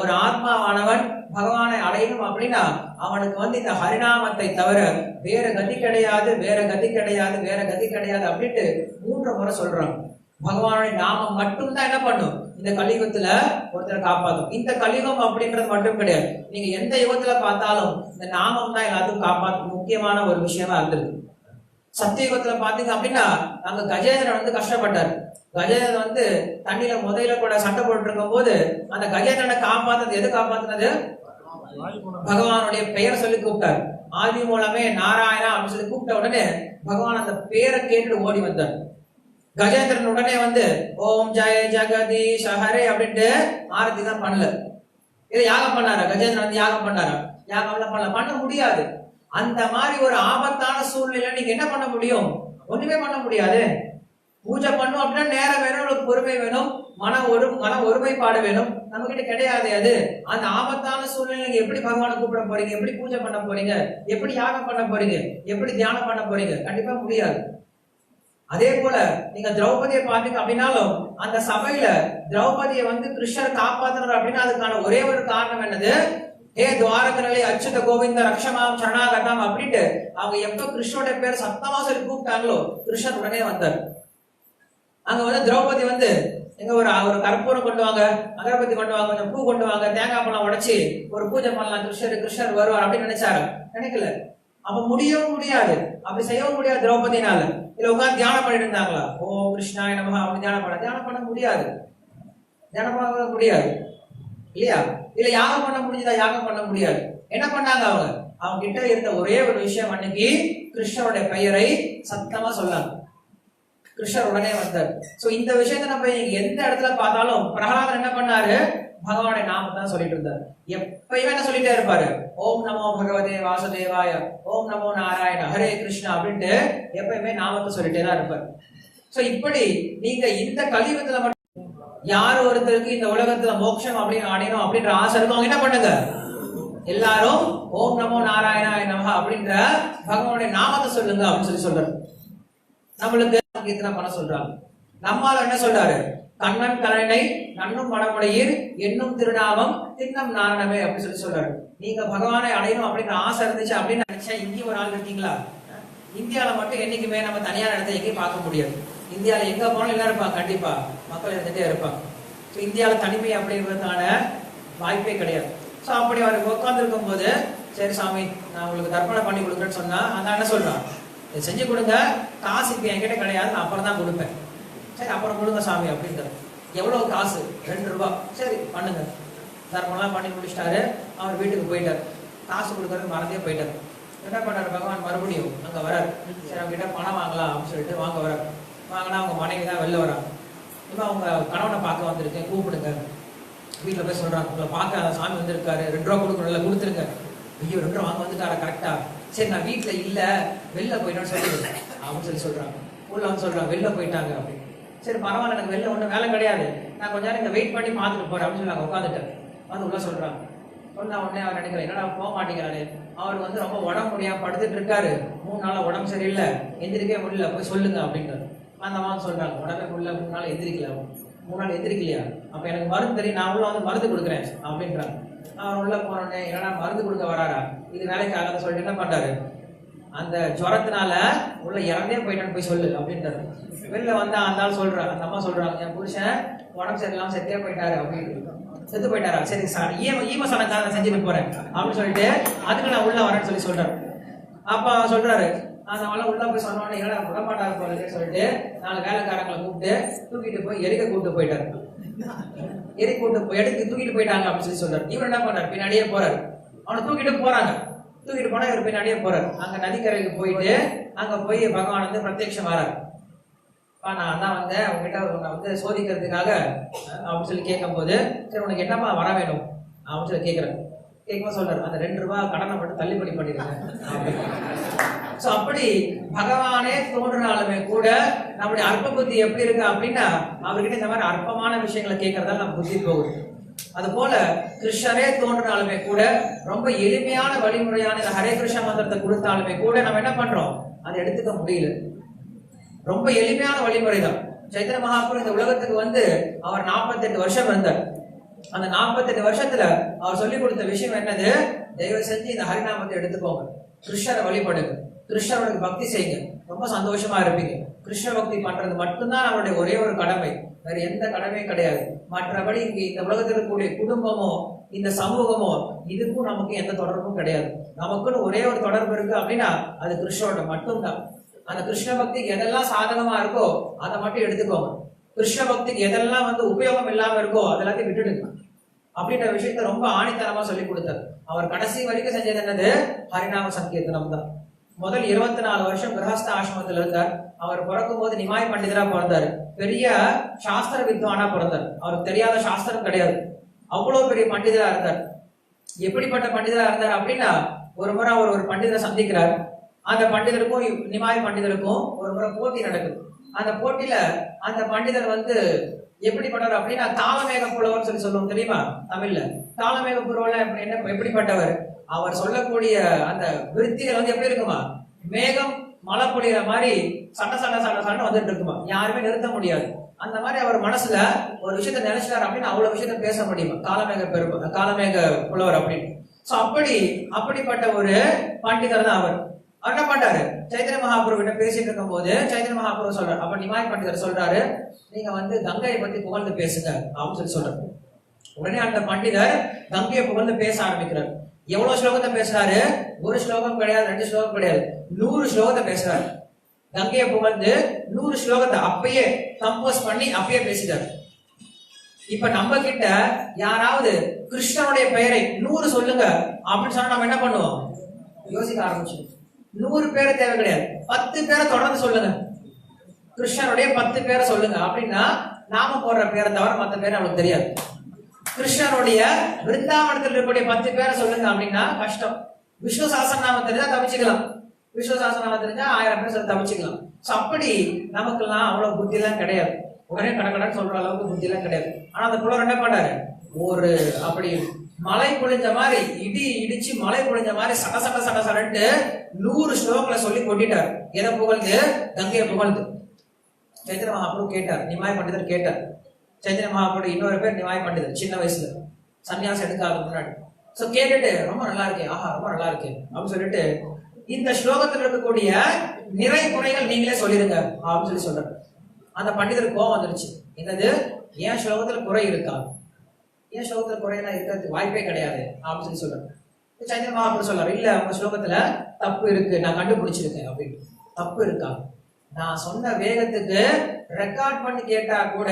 ஒரு ஆத்மாவானவன் பகவானை அடையணும் அப்படின்னா அவனுக்கு வந்து இந்த ஹரிநாமத்தை தவிர வேற கதி கிடையாது அப்படின்ட்டு 3 முறை சொல்றாங்க. பகவானுடைய நாமம் மட்டும்தான் என்ன பண்ணும்? இந்த கலியுகத்துல ஒருத்தரை காப்பாத்தும். இந்த கலியுகம் அப்படின்றது மட்டும் கிடையாது. நீங்க எந்த யுகத்துல பார்த்தாலும் இந்த நாமம் தான் எல்லாத்துக்கும் காப்பாற்றும் முக்கியமான ஒரு விஷயமா இருந்தது. சத்தியுகத்துல பாத்தீங்க அப்படின்னா அங்க கஜேந்திரன் வந்து கஷ்டப்பட்டாரு. கஜேந்திரன் வந்து தண்ணியில முதல்ல கூட சண்டை போட்டு இருக்கும் போது அந்த கஜேந்திரனை காப்பாத்துறது எது காப்பாத்துனது? பகவானுடைய பெயர் சொல்லி கூப்பிட்டாரு. ஆதி மூலமே நாராயணா அப்படின்னு சொல்லி கூப்பிட்ட உடனே பகவான் அந்த பேரை கேட்டு ஓடி வந்தார். கஜேந்திரன் உடனே வந்து ஓம் ஜெய ஜெகதீஷ் ஹரே அப்படின்ட்டு ஆரத்தி தான் பண்ணல. இதை யாகம் பண்ணாரா? கஜேந்திரன் வந்து யாகம் பண்ணாரா? யாகம் பண்ண முடியாது. அந்த மாதிரி ஒரு ஆபத்தான சூழ்நிலை நீங்க என்ன பண்ண முடியும்? ஒண்ணுமே பண்ண முடியாது. பூஜை பண்ணும் அப்படின்னா நேரம் வேணும், உங்களுக்கு பொறுமை வேணும், மன ஒருமைப்பாடு வேணும். நம்ம கிட்ட கிடையாது அது. அந்த ஆபத்தான சூழ்நிலை நீங்க எப்படி பகவானை கூப்பிட போறீங்க? எப்படி பூஜை பண்ண போறீங்க? எப்படி யாகம் பண்ண போறீங்க? எப்படி தியானம் பண்ண போறீங்க? கண்டிப்பா முடியாது. அதே போல நீங்க திரௌபதியை பாத்தீங்க அப்படின்னாலும் அந்த சபையில திரௌபதியை வந்து கிருஷ்ணர் காப்பாத்துறாரு அப்படின்னா அதுக்கான ஒரே ஒரு காரணம் என்னது? ஹே துவாரகர்களே அச்சுத கோவிந்த ரக்ஷமாம் சரணாகதம் அப்படின்ட்டு அவங்க எப்ப கிருஷ்ணோட பேர் சத்தமா சொல்லி கூப்பிட்டாங்களோ கிருஷ்ணர் உடனே வந்தார். அங்க வந்து திரௌபதி வந்து எங்க ஒரு கற்பூரம் கொண்டு வாங்க, அகரபத்தி கொண்டு வாங்க, கொஞ்சம் பூ கொண்டு வாங்க, தேங்காய் பழம் உடைச்சி ஒரு பூஜை பண்ணலாம், கிருஷ்ணர் வருவார் அப்படின்னு நினைச்சாரு. நினைக்கல. அப்ப முடியவும் முடியாது, அப்படி செய்யவும் முடியாது திரௌபதினால. இல்ல உட்காந்து தியானம் பண்ணிட்டு இருந்தாங்களா? ஓம் கிருஷ்ணாய நமஹ அப்படி தியானம் பண்ண முடியாது. தியானம் பண்ண முடியாது இல்லையா? இல்ல யாகம் பண்ண முடிஞ்சதா? யாகம் பண்ண முடியாது. என்ன பண்ணாங்க? அவங்க கிட்ட இருந்த ஒரே ஒரு விஷயம், அன்னைக்கு கிருஷ்ணருடைய பெயரை சத்தமா சொல்லாங்க. கிருஷ்ணர் உடனே வந்தார். சோ இந்த விஷயத்த நம்ம எந்த இடத்துல பார்த்தாலும் பிரகலாதன் என்ன பண்ணாரு? பகவானுடைய நாமத்தான் சொல்லிட்டு இருந்தார். எப்பயுமே என்ன சொல்லிட்டே இருப்பாரு? ஓம் நமோ பகவதே வாசுதேவாய, ஓம் நமோ நாராயண, ஹரே கிருஷ்ணா அப்படின்ட்டு எப்பயுமே நாமத்தை சொல்லிட்டே தான் இருப்பாரு. சோ இப்படி நீங்க இந்த கலியுகத்துல மட்டும் யார் ஒருத்தருக்கு இந்த உலகத்துல மோட்சம் அப்படின்னு அடையணும் அப்படின்ற ஆசை இருக்கும், என்ன பண்ணுங்க, எல்லாரும் ஓம் நமோ நாராயணாய நமஹ அப்படின்ற பகவானுடைய நாமத்தை சொல்லுங்க அப்படின்னு சொல்றாரு. நம்மளுக்கு கீர்த்தனை பண்ண சொல்றாங்க. நம்மால என்ன சொல்றாரு, கண்ணன் கலனை நன்னும் மனமுடையீர் என்னும் திருநாமம் திண்ணம் நாரணமே அப்படின்னு சொல்றாரு. நீங்க பகவானை அடையணும் அப்படின்ற ஆசை இருந்துச்சு அப்படின்னு நினைச்சா இங்கே ஒரு ஆள் இருக்கீங்களா? இந்தியாவில மட்டும் என்னைக்குமே நம்ம தனியார் இடத்த எங்கேயும் பார்க்க முடியாது. இந்தியாவில எங்க போனாலும் எல்லாம் இருப்பாங்க, கண்டிப்பா மக்கள் இருந்துட்டே இருப்பாங்க. இந்தியாவில தனிமை அப்படிங்கிறதுக்கான வாய்ப்பே கிடையாது. ஸோ அப்படி அவர் உட்கார்ந்து இருக்கும் போது, சரி சாமி நான் உங்களுக்கு தர்ப்பணம் பண்ணி கொடுக்குறேன்னு சொன்னா அந்த என்ன சொல்றான், இதை செஞ்சு கொடுங்க, காசு இப்போ என்கிட்ட கிடையாது, நான் அப்புறம் தான் கொடுப்பேன். சரி அப்புறம் கொடுங்க சாமி அப்படின்றது. எவ்வளவு காசு? 2 ரூபா. சரி பண்ணுங்க. தர்ப்பணம்லாம் பண்ணி முடிச்சிட்டாரு. அவர் வீட்டுக்கு போயிட்டார். காசு கொடுக்கறது மறந்தே போயிட்டார். என்ன பண்ணாரு, பகவான் மறுபடியும் அங்க வராரு. சரி அவங்க கிட்ட பணம் வாங்கலாம் அப்படின்னு சொல்லிட்டு வாங்க வராரு. வாங்கினா அவங்க மனைவி தான் வெளில வராங்க. இப்போ அவங்க கணவனை பார்க்க வந்திருக்கேன், கூப்பிடுங்க. வீட்டில் போய் சொல்றாங்க, உங்களை பார்க்க சாமி வந்திருக்காரு, 2 ரூபா கொடுக்கணும்ல, கொடுத்துருங்க. ஐயோ 2 ரூபா வாங்க வந்துட்டாரா, கரெக்டா? சரி நான் வீட்டுல இல்ல, வெளில போயிட்டோன்னு சொல்லி அப்படின்னு சொல்றாங்க. உள்ள வந்து சொல்றாங்க வெளில போயிட்டாங்க அப்படின்னு. சரி பரவாயில்ல, எனக்கு வெளில ஒன்றும் வேலை கிடையாது, நான் கொஞ்ச நேரம் இங்க வெயிட் பண்ணி பார்த்துட்டு போறேன் அப்படின்னு சொல்லி உட்காந்துட்டேன். வந்து உள்ள சொல்றாங்க. உடனே அவர் நினைக்கிறேன், என்னடா போக மாட்டேங்கிறாரு, அவர் வந்து ரொம்ப உடம்பு முடியாம படுத்துட்டு இருக்காரு, 3 நாளா உடம்பு சரியில்லை, எந்திரிக்கவே முடியல, போய் சொல்லுங்க அப்படின்றது. அந்த மாதிரி சொல்றாங்க, உடம்பே முடியல, 3 நாள் எந்திரிக்கல. 3 நாள் எந்திரிக்கலையா, அப்ப எனக்கு மருந்து தெரியும், நான் உள்ள வந்து மருந்து கொடுக்குறேன் அப்படின்றாங்க. அவர் உள்ள போனோடனே என்னடா மருந்து கொடுக்க வராரா, இது வேலைக்கு ஆகாத சொல்லிட்டு என்ன பண்றாரு, அந்த ஜுரத்தினால உள்ள இறந்தே போயிட்டான்னு போய் சொல்லு அப்படின்றாரு. வெளில வந்தா அந்த ஆள் சொல்றாங்க, அந்த அம்மா சொல்றாங்க, என் புருஷன் உடம்பு சரியில்லாம செத்தே போயிட்டாரு அப்படின்னு. செத்து போயிட்டாரா, சரி சார் ஈமசனக்காரன் செஞ்சுட்டு போறேன் அப்படின்னு சொல்லிட்டு அதுக்கு நான் உள்ள வரேன்னு சொல்லி சொல்றாரு. அப்ப சொல்றாரு, அந்த அவளை உள்ள போய் சொன்னோடனே ஏன்னா விடமாட்டாரு போறதுன்னு சொல்லிட்டு 4 வேலைக்காரங்களை கூப்பிட்டு தூக்கிட்டு போய் எரிக்க கூப்பிட்டு போயிட்டாரு. எடுத்து தூக்கிட்டு போயிட்டாங்க அப்படின்னு சொல்லி சொல்றாரு. இவர் என்ன பண்றாரு, பின்னாடியே போறாரு. அவனை தூக்கிட்டு போறாங்க. தூக்கிட்டு போனா இவர் பின்னாடியே போறாரு. அங்க நதிக்கரைக்கு போயிட்டு அங்க போய் பகவான் வந்து பிரத்யட்சம் வராரு. நான் தான் வந்தேன் உங்ககிட்ட வந்து சோதிக்கிறதுக்காக அப்படின்னு சொல்லி கேட்கும் போது, சரி உனக்கு என்னப்பா வர வேணும் அப்படின்னு சொல்லி கேட்கிறேன். கேட்கும்போது சொல்றாரு, அந்த 2 ரூபா கடனை மட்டும் தள்ளுபடி பண்ணிருக்கேன். சோ அப்படி பகவானே தோன்றினாலுமே கூட நம்முடைய அற்ப புத்தி எப்படி இருக்கு அப்படின்னா, அவர்கிட்ட இந்த மாதிரி அற்பமான விஷயங்களை கேட்கறதால நம்ம புத்தி போகுது. அது போல கிருஷ்ணரே தோன்றினாலுமே கூட ரொம்ப எளிமையான வழிமுறையான இந்த ஹரே கிருஷ்ண மந்திரத்தை கொடுத்தாலுமே கூட நம்ம என்ன பண்றோம், அதை எடுத்துக்க முடியல. ரொம்ப எளிமையான வழிமுறை தான். சைத்தன்ய மகாபிரபு இந்த உலகத்துக்கு வந்து அவர் 48 வருஷம் இருந்தார். அந்த 48 வருஷத்துல அவர் சொல்லிக் கொடுத்த விஷயம் என்னது, தயவு செஞ்சு இந்த ஹரிநாமத்தை எடுத்துக்கோங்க, கிருஷ்ணரை வழிபடுங்க, கிருஷ்ணரோட பக்தி செய்யுங்க, ரொம்ப சந்தோஷமா இருப்பீங்க. கிருஷ்ண பக்தி பண்றது மட்டும்தான் நம்மளுடைய ஒரே ஒரு கடமை, வேற எந்த கடமையும் கிடையாது. மற்றபடி இங்க இந்த உலகத்தில் இருக்கக்கூடிய குடும்பமோ இந்த சமூகமோ இதுக்கும் நமக்கு எந்த தொடர்பும் கிடையாது. நமக்குன்னு ஒரே ஒரு தொடர்பு இருக்கு அப்படின்னா அது கிருஷ்ணரோட மட்டும்தான். அந்த கிருஷ்ண பக்திக்கு எதெல்லாம் சாதகமா இருக்கோ அதை மட்டும் எடுத்துக்கோங்க. கிருஷ்ண பக்திக்கு எதெல்லாம் வந்து உபயோகம் இல்லாம இருக்கோ அதெல்லாத்தையும் விட்டுடுங்க அப்படின்ற விஷயத்த ரொம்ப ஆணித்தனமா சொல்லி கொடுத்தார். அவர் கடைசி வரைக்கும் செஞ்சது என்னது, ஹரிநாம சங்கீர்த்தனம் தான். முதல் 24 வருஷம் கிரகஸ்த ஆசிரமத்தில் இருந்தார். அவர் பிறக்கும் போது நிமாய் பண்டிதரா பிறந்தாரு. பெரிய சாஸ்திர வித்வானா பிறந்தார். அவருக்கு தெரியாத சாஸ்திரம் கிடையாது. அவ்வளவு பெரிய பண்டிதரா இருந்தார். எப்படிப்பட்ட பண்டிதரா இருந்தார் அப்படின்னா, ஒரு முறை அவர் ஒரு பண்டிதரை சந்திக்கிறார். அந்த பண்டிதருக்கும் நிமாய் பண்டிதருக்கும் ஒரு முறை போட்டி நடக்குது. அந்த போட்டியில அந்த பண்டிதர் வந்து எப்படிப்பட்டவர் அப்படின்னா, தாளமேக புலவர் சொல்லி சொல்லுவோம் தெரியுமா தமிழ்ல. தாளமேக புலவர் என்ன எப்படிப்பட்டவர், அவர் சொல்லக்கூடிய அந்த விருத்திகள் வந்து எப்படி இருக்குமா, மேகம் மழை பொழிகிற மாதிரி சண்டை சண்டை சண்டை சண்டை வந்துட்டு இருக்குமா, யாருமே நிறுத்த முடியாது. அந்த மாதிரி அவர் மனசுல ஒரு விஷயத்த நினைச்சிட்டார் அப்படின்னு அவ்வளவு விஷயத்த பேச முடியுமா காலமேக புலவர் அப்படின்னு. சோ அப்படிப்பட்ட ஒரு பண்டிதர் தான் அவர். அவர் என்ன பண்றாரு, சைத்தன்ய மகாபிரபு கிட்ட பேசிட்டு இருக்கும் போது சைத்தன்ய மகாபிரபு சொல்றாரு, அப்ப நிமாய் பண்டிதர் சொல்றாரு, நீங்க வந்து கங்கையை பத்தி புகழ்ந்து பேசுங்க அப்படின்னு சொல்றாரு. உடனே அந்த பண்டிதர் கங்கையை புகழ்ந்து பேச ஆரம்பிக்கிறார். எவ்வளவு ஸ்லோகத்தை பேசுறாரு, ஒரு ஸ்லோகம் கிடையாது, 2 ஸ்லோகம் கிடையாது, 100 ஸ்லோகத்தை பேசுறாரு. கங்கையை புகழ்ந்து 100 ஸ்லோகத்தை அப்பயே கம்போஸ் பண்ணி அப்பயே பேசிட்டாரு. இப்ப நம்ம கிட்ட யாராவது கிருஷ்ணனுடைய பெயரை 100 சொல்லுங்க அப்படின்னு சொன்னா நம்ம என்ன பண்ணுவோம், யோசிக்க ஆரம்பிச்சோம். 100 பேரை தேவை கிடையாது, 10 பேரை தொடர்ந்து சொல்லுங்க, கிருஷ்ணனுடைய 10 பேரை சொல்லுங்க அப்படின்னா நாம போடுற பேரை தவிர மற்ற பேரை அவளுக்கு தெரியாது. கிருஷ்ணனுடைய விருந்தாவனத்தில் இருக்கக்கூடிய 10 பேரை சொல்லுங்க அப்படின்னா கஷ்டம். விஷ்ணு சாஸ்திரநாமம் தெரிஞ்சா தப்பிச்சுக்கலாம். விஸ்வசாசனம் தெரிஞ்சா 1000 பேர் தப்பிச்சுக்கலாம். சோ அப்படி நமக்கெல்லாம் அவ்வளவு புத்தி எல்லாம் கிடையாது. உடனே கடற்கடன் சொல்ற அளவுக்கு புத்தி எல்லாம் கிடையாது. ஆனா அந்த புலவர் என்ன பண்ணாரு, ஒரு அப்படி மலை பொழிஞ்ச மாதிரி, இடி இடிச்சு மலை பொழிஞ்ச மாதிரி சட சட சட சடன்ட்டு 100 ஸ்லோகங்களை சொல்லி கொட்டிட்டார். எதை புகழ்ந்து? கங்கையை புகழ்ந்து. சைத்தன்ய மகாபிரபு கேட்டார், நிமாய பண்டிதர் கேட்டார். சைத்தன்ய மகாபிரபு இன்னொரு பேர் நிமாய பண்டிதர், சின்ன வயசுல சன்னியாசம் எடுக்காத முன்னாடி. சோ கேட்டுட்டு ரொம்ப நல்லா இருக்கேன், ஆஹா ரொம்ப நல்லா இருக்கேன் அப்படின்னு சொல்லிட்டு, இந்த ஸ்லோகத்தில் இருக்கக்கூடிய நிறை குறைகள் நீங்களே சொல்லிருங்க அப்படின்னு சொல்றாரு. அந்த பண்டிதருக்கு கோவம் வந்துருச்சு. என்னது, ஏன் ஸ்லோகத்துல குறை இருக்கா? ஏன் ஸ்லோகத்துல குறையெல்லாம் இருக்கிறதுக்கு வாய்ப்பே கிடையாது அப்படின்னு சொல்றாரு. சைத்தன்ய மகாபிரபு சொல்றாரு, இல்ல உங்க ஸ்லோகத்துல தப்பு இருக்கு, நான் கண்டுபிடிச்சிருக்கேன் அப்படின்னு. தப்பு இருக்கா? நான் சொன்ன வேகத்துக்கு ரெக்கார்ட் பண்ணி கேட்டா கூட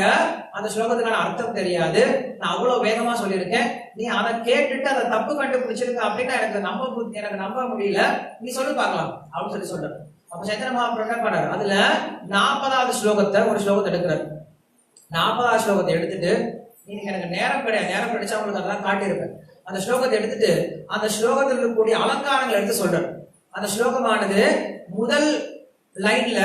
அந்த ஸ்லோகத்துக்கான அர்த்தம் தெரியாது. நான் அவ்வளவு வேகமா சொல்லியிருக்கேன். நீ அதை கேட்டுட்டு அதை தப்பு கண்டுபிடிச்சிருக்க அப்படின்னா எனக்கு நம்ப முடியல. நீ சொல்லி பார்க்கலாம் அப்படின்னு சொல்றாரு. அப்ப சைத்தன்ய மகாபிரபு என்ன பண்ணாரு, அதுல 40வது ஸ்லோகத்தை ஒரு ஸ்லோகத்தை எடுக்கிறாரு. 40வது ஸ்லோகத்தை எடுத்துட்டு, இன்னைக்கு எனக்கு நேரம் கிடையாது, நேரம் கிடைச்சா உங்களுக்கு அதெல்லாம் காட்டியிருப்பேன். அந்த ஸ்லோகத்தை எடுத்துட்டு அந்த ஸ்லோகத்தில் இருக்கக்கூடிய அலங்காரங்களை எடுத்து சொல்றாரு. அந்த ஸ்லோகமானது முதல் லைன்ல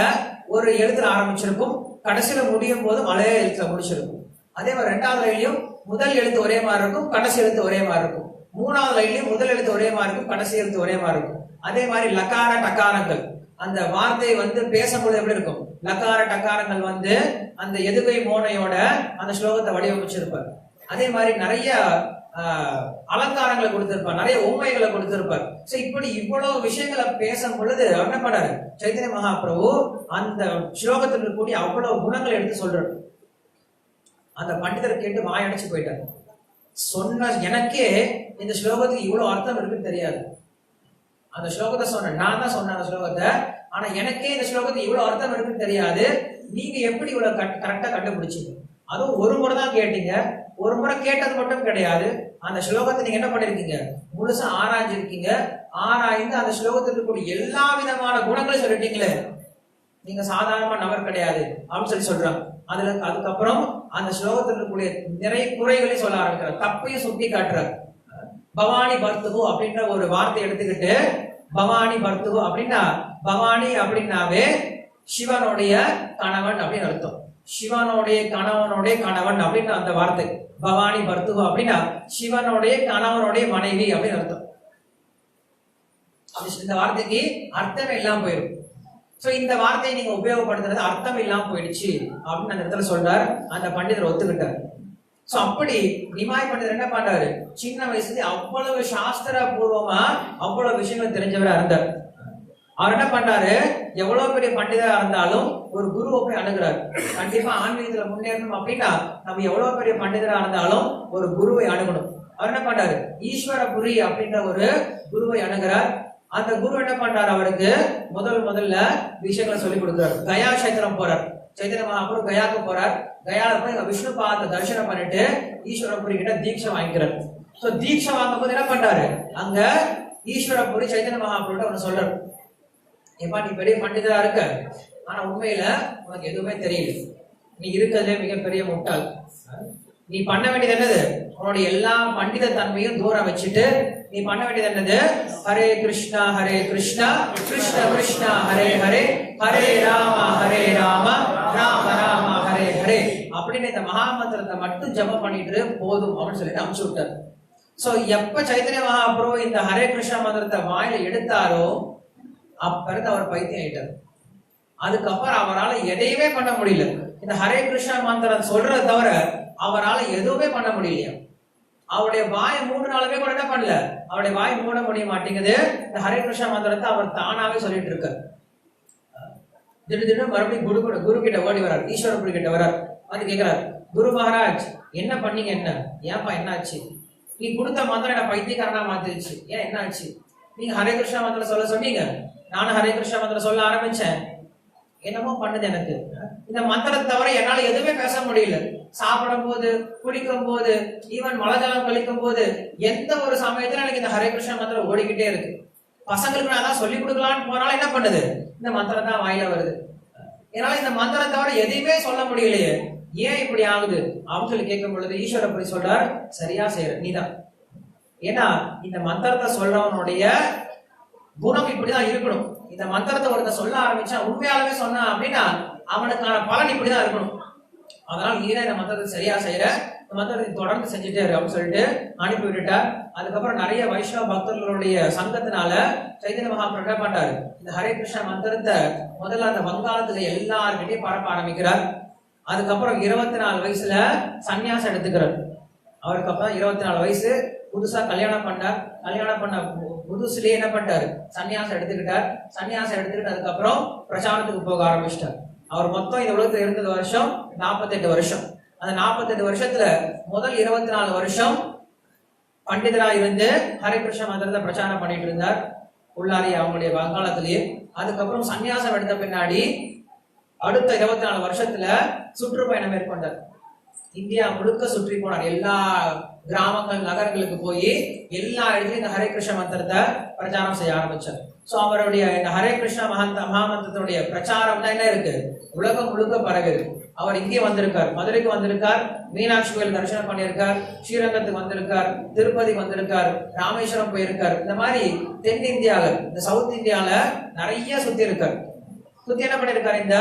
ஒரு எழுத்துல ஆரம்பிச்சிருக்கும், கடைசியில முடியும் போது மலைய எழுத்துல முடிச்சிருக்கும். அதே மாதிரி 2வது லைன்லயும் முதல் எழுத்து ஒரே மாதிரி இருக்கும், கடைசி எழுத்து ஒரே மாதிரி இருக்கும். 3வது லைன்லயும் முதல் எழுத்து ஒரே மாதிரி இருக்கும், கடைசி எழுத்து ஒரே மாதிரி இருக்கும். அதே மாதிரி லக்கார டக்காரங்கள், அந்த வார்த்தை பேசும்போது எப்படி இருக்கும், லக்கார டக்காரங்கள் அந்த எதுகை மோனையோட அந்த ஸ்லோகத்தை வடிவமைச்சிருப்பார். அதே மாதிரி நிறைய அலங்காரங்களை கொடுத்திருப்பார், நிறைய உண்மைகளை கொடுத்திருப்பார். சோ இப்படி இவ்வளவு விஷயங்களை பேசும் பொழுது என்ன பண்ணாரு சைத்தன்ய மகாபிரபு, அந்த ஸ்லோகத்தில் இருக்கக்கூடிய அவ்வளவு குணங்களை எடுத்து சொல்றாரு. அந்த பண்டிதர் கேட்டு வாயடைச்சு போயிட்டார். சொன்ன எனக்கே இந்த ஸ்லோகத்துக்கு இவ்வளவு அர்த்தம் இருக்குன்னு தெரியாது. அந்த ஸ்லோகத்தை சொன்னேன், நான் தான் சொன்னேன் அந்த ஸ்லோகத்தை. ஆனா எனக்கே இந்த ஸ்லோகத்துக்கு இவ்வளவு அர்த்தம் இருக்குன்னு தெரியாது. நீங்க எப்படி இவ்வளவு கரெக்டா கண்டுபிடிச்சீங்க? அதுவும் ஒரு முறை தான் கேட்டீங்க. ஒரு முறை கேட்டது மட்டும் கிடையாது, அந்த ஸ்லோகத்தை நீங்க என்ன பண்ணிருக்கீங்க, முழுசா ஆராய்ஞ்சிருக்கீங்க. ஆராய்ந்து அந்த ஸ்லோகத்தில் இருக்கக்கூடிய எல்லா விதமான குணங்களையும் சொல்லிட்டீங்களே, நீங்க சாதாரணமா நபர் கிடையாது அப்படின்னு சொல்றாங்க. அதுக்கப்புறம் அந்த ஸ்லோகத்தில் இருக்கக்கூடிய நிறைய குறைகளையும் சொல்ல ஆரம்பிக்கிறார், தப்பையும் சுட்டி காட்டுறார். பவானி பர்த்துகு அப்படின்ற ஒரு வார்த்தை எடுத்துக்கிட்டு, பவானி பர்த்துகு அப்படின்னா, பவானி அப்படின்னாவே சிவனுடைய கணவன் அப்படின்னு அர்த்தம். சிவனுடைய கணவனுடைய கணவன் அப்படின்னு அந்த வார்த்தை. பவானி பர்த்துகு அப்படின்னா சிவனுடைய கணவனுடைய மனைவி அப்படின்னு அர்த்தம். இந்த வார்த்தைக்கு அர்த்தம் இல்லாம போயிடும். சோ இந்த வார்த்தையை நீங்க உபயோகப்படுத்துறது அர்த்தம் இல்லாம போயிடுச்சு அப்படின்னு அந்த இடத்துல சொல்றார். அந்த பண்டிதர் ஒத்துக்கிட்டார். சோ அப்படி நிமாய் பண்டிதர் என்ன பண்றாரு, சின்ன வயசுல அவ்வளவு சாஸ்திர பூர்வமா அவ்வளவு விஷயங்கள் தெரிஞ்சவரா இருந்தார். அவர் என்ன பண்றாரு, எவ்வளவு பெரிய பண்டிதரா இருந்தாலும் ஒரு குருவை போய் அணுகிறார். கண்டிப்பா ஆன்மீகத்துல முன்னேறணும் அப்படின்னா நம்ம எவ்வளவு பெரிய பண்டிதரா இருந்தாலும் ஒரு குருவை அணுகணும். அவர் என்ன பண்றாரு, ஈஸ்வரபுரி அப்படின்ற ஒரு குருவை அணுகிறார். அந்த குரு என்ன பண்றாரு, அவருக்கு முதல்ல விஷயங்களை சொல்லி கொடுக்கிறார். கயா கஷேத்திரம் போறார். சைத்தன்ய மகாபிரபு கயாவுக்கு போறார். கயால போய் விஷ்ணு பாதத்தை தரிசனம் பண்ணிட்டு ஈஸ்வரபுரி கிட்ட தீட்சை வாங்கிக்கிறார். சோ தீட்சை வாங்கும் போது என்ன பண்றாரு, அங்க ஈஸ்வரபுரி சைத்தன்ய மகாபிரபு ஒன்னு சொல்றாரு, ஏப்பா நீ பெரிய பண்டிதரா இருக்க, ஆனா உண்மையில உனக்கு எதுவுமே தெரியல, நீ இருக்கிறதுலே மிகப்பெரிய முட்டாள். நீ பண்ண வேண்டியது என்னது, உன்னுடைய எல்லா பண்டித தன்மையும் தூரம் வச்சுட்டு நீ பண்ண வேண்டியது என்னது, ஹரே கிருஷ்ணா கிருஷ்ணா கிருஷ்ணா ஹரே ஹரே, ஹரே ராம ராம ராம ஹரே ஹரே அப்படின்னு இந்த மகாமந்திரத்தை மட்டும் ஜபம் பண்ணிட்டு போதும் அப்படின்னு சொல்லிட்டு அனுப்பிச்சு விட்டார். சோ எப்ப சைத்தன்ய மகாபிரபு இந்த ஹரே கிருஷ்ணா மந்திரத்தை வாயில எடுத்தாரோ அப்ப இருந்து அவர் பைத்தியம் ஆயிட்டார். அதுக்கப்புறம் அவரால் எதையுமே பண்ண முடியல. இந்த ஹரே கிருஷ்ணா மந்திரம் சொல்றதை தவிர அவரால் எதுவுமே பண்ண முடியலையா. அவருடைய வாய் மூடினாலுமே கூட என்ன பண்ணல, அவருடைய வாய் மூட முடிய மாட்டேங்குது. இந்த ஹரே கிருஷ்ணா மந்திரத்தை அவர் தானாவே சொல்லிட்டு இருக்கார். திடீர்னு மறுபடியும் குரு கிட்ட ஓடி வர்றார், ஈஸ்வரபுரி கிட்ட வர்றார். வந்து கேட்கிறார், குரு மகாராஜ் என்ன பண்ணீங்க, என்ன ஏன்பா என்னாச்சு, நீ கொடுத்த மந்திரம் என்ன பைத்தியக்காரனா மாத்திருச்சு, ஏன் என்னாச்சு, நீங்க ஹரே கிருஷ்ணா மந்திரம் சொல்ல சொன்னீங்க, நானும் ஹரே கிருஷ்ணா மந்திரம் சொல்ல ஆரம்பிச்சேன், என்னமோ பண்ணுது எனக்கு, இந்த மந்திரத்தை தவிர என்னால எதுவுமே பேச முடியல. சாப்பிடும் போது, குடிக்கும் போது, ஈவன் மலஜலம் கழிக்கும் போது, எந்த ஒரு சமயத்துல எனக்கு இந்த ஹரே கிருஷ்ணா மந்திரம் ஓடிக்கிட்டே இருக்கு. பசங்களுக்கு நான் தான் சொல்லி கொடுக்கலான்னு போனாலும் என்ன பண்ணுது, இந்த மந்திரம் தான் வாயில வருது. என்னால இந்த மந்திரம் தவிர எதையுமே சொல்ல முடியலையே, ஏன் இப்படி ஆகுது அப்படின்னு சொல்லி கேட்கும் பொழுது ஈஸ்வரபுரி சொல்றார், சரியா செய்யற நீதான். ஏன்னா இந்த மந்திரத்தை சொல்றவனுடைய குணம் இப்படிதான் இருக்கணும். இந்த மந்திரத்தை ஒருத்தர் சொல்ல ஆரம்பிச்சா உண்மையாலுமே சொன்னா அப்படின்னா அவனுக்கான பலன் இப்படிதான் இருக்கணும். அதனால நீதான் இந்த மந்திரத்தை சரியா செய்யற, இந்த மந்திரத்தை தொடர்ந்து செஞ்சுட்டே இரு அப்படின்னு சொல்லிட்டு அனுப்பி விட்டுட்டார். அதுக்கப்புறம் நிறைய வைஷ்ணவ பக்தர்களுடைய சங்கத்தினால சைதன்ய மகாபிரபு என்ன பண்றாரு, இந்த ஹரே கிருஷ்ணா மந்திரத்தை முதல்ல அந்த வங்காளத்துல எல்லார்கிட்டையும் பரப்ப ஆரம்பிக்கிறார். அதுக்கப்புறம் 24 வயசுல சன்னியாசம் எடுத்துக்கிறார். அவருக்கு அப்பதான் 24 வயசு. புதுசா கல்யாணம் பண்ணார். கல்யாணம் பண்ண புதுசுலயே என்ன பண்ணிட்டாரு, சன்னியாசம் எடுத்துக்கிட்டார். சன்னியாசம் எடுத்துக்கிட்டு அதுக்கப்புறம் பிரச்சாரத்துக்கு போக ஆரம்பிச்சிட்டார். அவர் மொத்தம் இந்த உலகத்துல இருந்தது வருஷம் 48 வருஷம். அந்த 48 வருஷத்துல முதல் 24 வருஷம் பண்டிதரா இருந்து ஹரே கிருஷ்ண மந்திரத்தை பிரச்சாரம் பண்ணிட்டு இருந்தார் உள்ளாரி அவங்களுடைய வங்காளத்திலேயே. அதுக்கப்புறம் சன்னியாசம் எடுத்த பின்னாடி அடுத்த 24 வருஷத்துல சுற்றுப்பயணம் மேற்கொண்டார். இந்தியா முழுக்க சுற்றி போனார். எல்லா கிராமங்கள் நகரங்களுக்கு போய் எல்லா இடத்துலயும் இந்த ஹரே கிருஷ்ண மந்திரத்தை பிரச்சாரம் செய்ய ஆரம்பிச்சார். சோ அவருடைய இந்த ஹரே கிருஷ்ண மகாமந்திரத்துடைய பிரச்சாரம் தான் என்ன இருக்கு, உலகம் முழுக்க பரவி இருக்கு. அவர் இங்கே வந்திருக்கார், மதுரைக்கு வந்திருக்கார், மீனாட்சி கோயில் தரிசனம் பண்ணியிருக்கார், ஸ்ரீரங்கத்துக்கு வந்திருக்கார், திருப்பதி வந்திருக்கார், ராமேஸ்வரம் போயிருக்கார். இந்த மாதிரி தென்னிந்தியால இந்த சவுத் இந்தியால நிறைய சுத்தி இருக்கார். சுத்தி என்ன பண்ணிருக்காரு, இந்த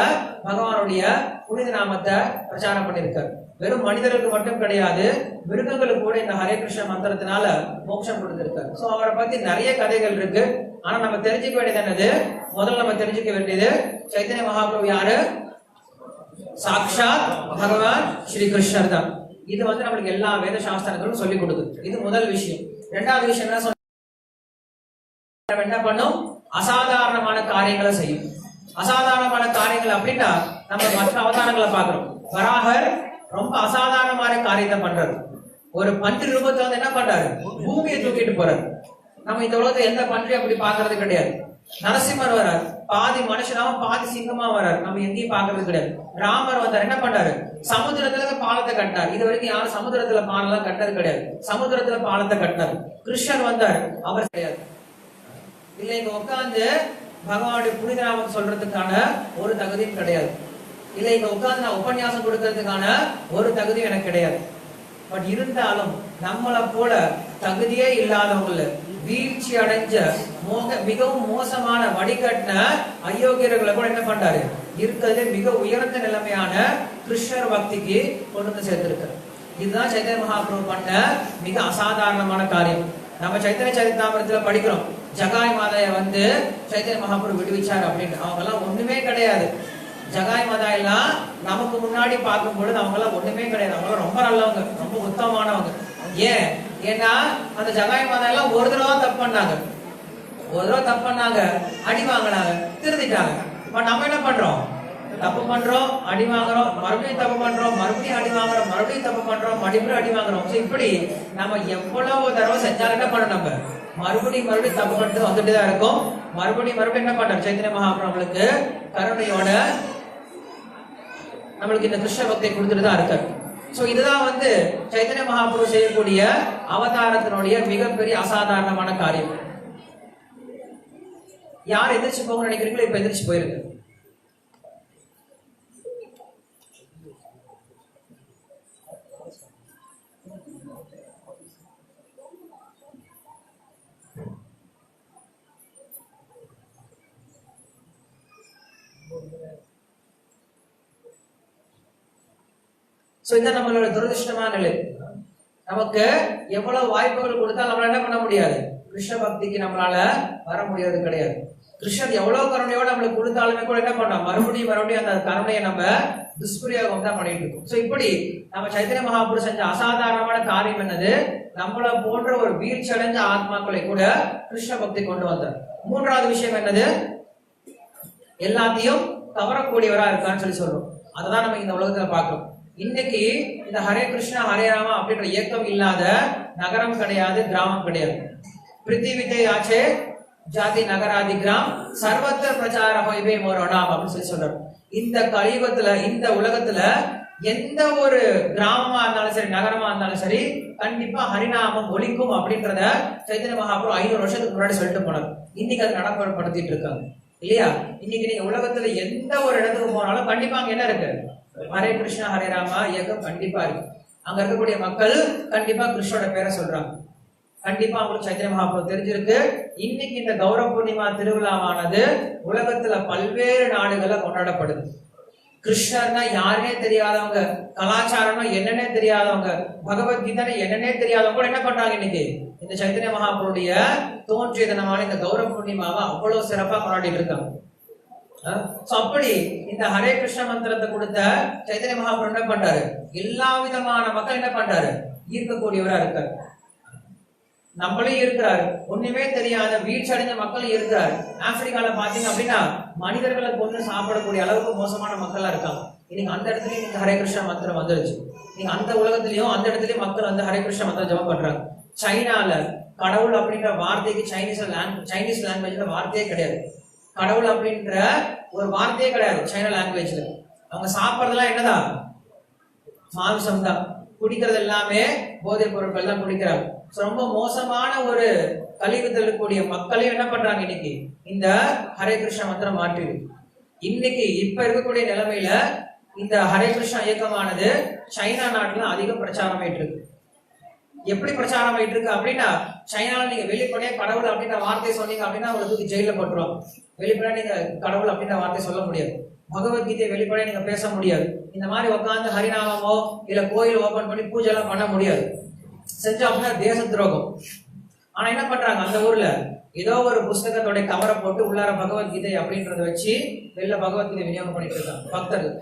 பகவானுடைய புனித நாமத்தை பிரச்சாரம் பண்ணிருக்காரு. வெறும் மனிதர்களுக்கு மட்டும் கிடையாது, மிருகங்களுக்கு கூட இந்த ஹரே கிருஷ்ண மந்திரத்தினால மோட்சம் கொடுத்திருக்காரு. சோ அவரை பத்தி நிறைய கதைகள் இருக்கு. ஆனா நம்ம தெரிஞ்சுக்க வேண்டியது என்னது, முதல்ல நம்ம தெரிஞ்சுக்க வேண்டியது சைத்தன்ய மகாபிரபு யாரு, சாக்ஷாத் பகவான் ஸ்ரீ கிருஷ்ணர் தான். இது நம்மளுக்கு எல்லா வேத சாஸ்திரங்களும் சொல்லி கொடுக்குது. இது முதல் விஷயம். இரண்டாவது விஷயம் என்ன சொன்ன, என்ன பண்ணும், அசாதாரணமான காரியங்களை செய்யும். அசாதாரணமான காரியங்கள் அப்படின்னா நம்ம மற்ற அவதாரங்களை பாக்குறோம். வராகர் ரொம்ப அசாதாரணமான காரியத்தை பண்றாரு. ஒரு பன்றி ரூபத்தை என்ன பண்றாரு, பூமியை தூக்கிட்டு போறாரு. நம்ம இந்த உலகத்தை எந்த பன்றி அப்படி பாக்குறது கிடையாது. நரசிம்மர் வரார், பாதி மனுஷனாவும் பாதி சிங்கமா வரார், நம்ம எங்கேயும் பாக்குறது கிடையாது. ராமர் வந்தார், என்ன பண்ணாரு, சமுத்திரத்துல பாலத்தை கட்டினார். இது வரைக்கும் யாரும் சமுத்திரத்துல பாலம் கட்டினது கிடையாது, சமுத்திரத்துல பாலத்தை கட்டினார். கிருஷ்ணர் வந்தார், அவர் கிடையாது. இல்ல இங்க உட்கார்ந்து பகவானுடைய புனித நாமத்தை சொல்றதுக்கான ஒரு தகுதியும் கிடையாது. இல்ல இங்க உட்கார்ந்து நான் உபன்யாசம் கொடுக்கறதுக்கான ஒரு தகுதியும் எனக்கு கிடையாது. பட் இருந்தாலும் நம்மளை போல தகுதியே இல்லாதவங்கள வீழ்ச்சி அடைஞ்ச மிகவும் மோசமான வடிகட்டின அயோக்கியர்களை கூட என்ன பண்றாரு, இருக்கிறதுல மிக உயர்ந்த நிலைமையான கிருஷ்ணர் பக்திக்கு கொண்டு வந்து சேர்த்திருக்காரு. இதுதான் சைத்தன்ய மகாபிரபு பண்ண மிக அசாதாரணமான காரியம். நம்ம சைத்தன்ய சரிதாமிரத்துல படிக்கிறோம், ஜகாய் மாதாய சைத்தன்ய மகாபிரபு விடுவிச்சார் அப்படின்னு. அவங்க எல்லாம் ஒண்ணுமே கிடையாது. ஜகாய் மாதா எல்லாம் நமக்கு முன்னாடி பார்க்கும் பொழுது அவங்க எல்லாம் ஒண்ணுமே கிடையாது. அவங்க ரொம்ப நல்லவங்க, ரொம்ப உத்தமமானவங்க. ஏன்னா அந்த ஜகாய் மாதா எல்லாம் ஒரு தடவை தப்பு பண்ணாங்க, அடி வாங்கினாங்க, திருந்திட்டாங்க. பட் நம்ம என்ன பண்றோம், தப்பு பண்றோம், அடி வாங்குறோம், மறுபடியும் தப்பு பண்றோம், மறுபடியும் அடி வாங்குறோம், மறுபடியும் தப்பு பண்றோம், மறுபடியும் அடி வாங்குறோம். இப்படி நம்ம எவ்வளவு தடவை செஞ்சாலும் என்ன பண்ணோம், நம்ம மறுபடியும் தப்பு பண்ணிட்டு வந்துட்டு தான் இருக்கும். மறுபடியும் என்ன பண்றாரு சைத்தன்ய மகாபிரபுக்கு கருணையோட நம்மளுக்கு இந்த கிருஷ்ண பக்தியை கொடுத்துட்டு தான் இருக்காரு. சோ இதுதான் சைத்தன்ய மகாபிரபு செய்யக்கூடிய அவதாரத்தினுடைய மிகப்பெரிய அசாதாரணமான காரியம். யார் எதிர்த்து போகணும்னு நினைக்கிறீங்களோ இப்ப எதிர்த்து போயிருக்கு. சோ இதான் நம்மளோட துரதிருஷ்டமான நிலை. நமக்கு எவ்வளவு வாய்ப்புகள் கொடுத்தாலும் நம்மளால என்ன பண்ண முடியாது, கிருஷ்ண பக்திக்கு நம்மளால வர முடியாது கிடையாது. கிருஷ்ணர் எவ்வளவு கருணையோட நம்மளுக்கு கொடுத்தாலுமே கூட என்ன பண்ணோம், மறுபடியும் அந்த கருணையை நம்ம துஷ்பிரயோகம் தான் பண்ணிட்டு இருக்கோம். சோ இப்படி நம்ம சைத்தன்ய மகாபிரபு செஞ்ச அசாதாரணமான காரியம் என்னது, நம்மள போன்ற ஒரு வீழ்ச்சி அடைஞ்ச ஆத்மாக்களை கூட கிருஷ்ண பக்தி கொண்டு வந்தார். மூன்றாவது விஷயம் என்னது, எல்லாத்தையும் கவரக்கூடியவரா இருக்கான்னு சொல்றோம். அததான் நம்ம இந்த உலகத்துல பாக்குறோம். இன்னைக்கு இந்த ஹரே கிருஷ்ணா ஹரே ராமா அப்படின்ற இயக்கம் இல்லாத நகரம் கிடையாது, கிராமம் கிடையாது. பிருத்திவிதே ஆச்சே ஜாதி நகராதி கிராம் சர்வத்திர பிரச்சார ஹொய்வே மோரோனாம் அப்படின்னு சொல்றாரு. இந்த கலியுகத்துல இந்த உலகத்துல எந்த ஒரு கிராமமா இருந்தாலும் சரி, நகரமா இருந்தாலும் சரி, கண்டிப்பா ஹரிநாமம் ஒலிக்கும் அப்படின்றத சைத்தன்ய மகாபிரபு 500 வருஷத்துக்கு முன்னாடி சொல்லிட்டு போனார். இன்னைக்கு அதை நடைமுறைப்படுத்திட்டு இருக்காங்க இல்லையா? இன்னைக்கு நீங்க உலகத்துல எந்த ஒரு இடத்துக்கு போனாலும் கண்டிப்பா அங்க என்ன இருக்கு, ஹரே கிருஷ்ணா ஹரே ராமா இயக்கம் கண்டிப்பா இருக்கு. அங்க இருக்கக்கூடிய மக்கள் கண்டிப்பா கிருஷ்ணோட பேரை சொல்றாங்க. கண்டிப்பா உங்களுக்கு சைத்தன்ய மகாபிரபு தெரிஞ்சிருக்கு. இன்னைக்கு இந்த கௌரவ பூர்ணிமா திருவிழாவானது உலகத்துல பல்வேறு நாடுகள்ல கொண்டாடப்படுது. கிருஷ்ணர்னா யாருன்னே தெரியாதவங்க, கலாச்சாரம்னா என்னன்னே தெரியாதவங்க, பகவத்கீதை என்னன்னே தெரியாதவங்க கூட என்ன பண்றாங்க, இன்னைக்கு இந்த சைத்தன்ய மகாபிரபுடைய தோன்றிய தினமான இந்த கௌரவ பூர்ணிமாவை அவ்வளவு சிறப்பா கொண்டாடிட்டு இருக்காங்க. அப்படி இந்த ஹரே கிருஷ்ண மந்திரத்தை கொடுத்த சைத்தன்ய மகாபிரபு என்ன பண்றாரு, எல்லா விதமான மக்கள் என்ன பண்றாரு, ஈர்க்கக்கூடியவரா இருக்காரு. நம்மளும் இருக்கிறாரு, ஒண்ணுமே தெரியாத வீழ்ச்சி அடைஞ்ச மக்களும் இருக்கிறாரு. ஆப்பிரிக்கால பாத்தீங்க அப்படின்னா மனிதர்களை கொண்டு சாப்பிடக்கூடிய அளவுக்கு மோசமான மக்களா இருக்காங்க. இன்னைக்கு அந்த இடத்துலயும் இன்னைக்கு ஹரே கிருஷ்ண மந்திரம் வந்துருச்சு. நீங்க அந்த உலகத்திலயும் அந்த இடத்துலயும் மக்கள் வந்து ஹரே கிருஷ்ண மந்திரம் ஜபம் பண்றாங்க. சைனால கடவுள் அப்படின்ற வார்த்தைக்கு சைனீஸ் லாங்குவேஜ்ல வார்த்தையே கிடையாது. கடவுள் அப்படின்ற ஒரு வார்த்தையே கிடையாது சைனா லாங்குவேஜ்ல. அவங்க சாப்பிட்றதுலாம் என்னதான், மாംസം தான். குடிக்கிறது எல்லாமே போதைப் பொருட்கள் தான் குடிக்கிறாங்க. ரொம்ப மோசமான ஒரு கலியுகத்தில் இருக்கக்கூடிய மக்களையும் என்ன பண்றாங்க, இன்னைக்கு இந்த ஹரே கிருஷ்ண மந்திரம் மாற்றிடு. இன்னைக்கு இப்ப இருக்கக்கூடிய நிலைமையில இந்த ஹரே கிருஷ்ண இயக்கமானது சைனா நாட்டுல அதிக பிரச்சாரம் ஆயிட்டு இருக்கு. எப்படி பிரச்சாரம் ஆயிட்டு இருக்கு அப்படின்னா, சைனால நீங்க வெளிப்படையா கடவுள் அப்படின்ற வார்த்தையை சொன்னீங்க அப்படின்னா உங்களுக்கு ஜெயில போட்டுருவாங்க. வெளிப்படையா நீங்க கடவுள் அப்படின்ற வார்த்தையை சொல்ல முடியாது. பகவத்கீதையை வெளிப்படையா நீங்க பேச முடியாது. இந்த மாதிரி உட்காந்து ஹரிநாமமோ இல்ல கோயில் ஓபன் பண்ணி பூஜை எல்லாம் பண்ண முடியாது. செஞ்சோம் அப்படின்னா தேச துரோகம். ஆனா என்ன பண்றாங்க, அந்த ஊர்ல ஏதோ ஒரு புஸ்தகத்தோட கவரை போட்டு உள்ளார பகவத்கீதை அப்படின்றத வச்சு வெளில பகவத்கீதை விநியோகம் பண்ணிட்டு இருக்காங்க பக்தர்கள்.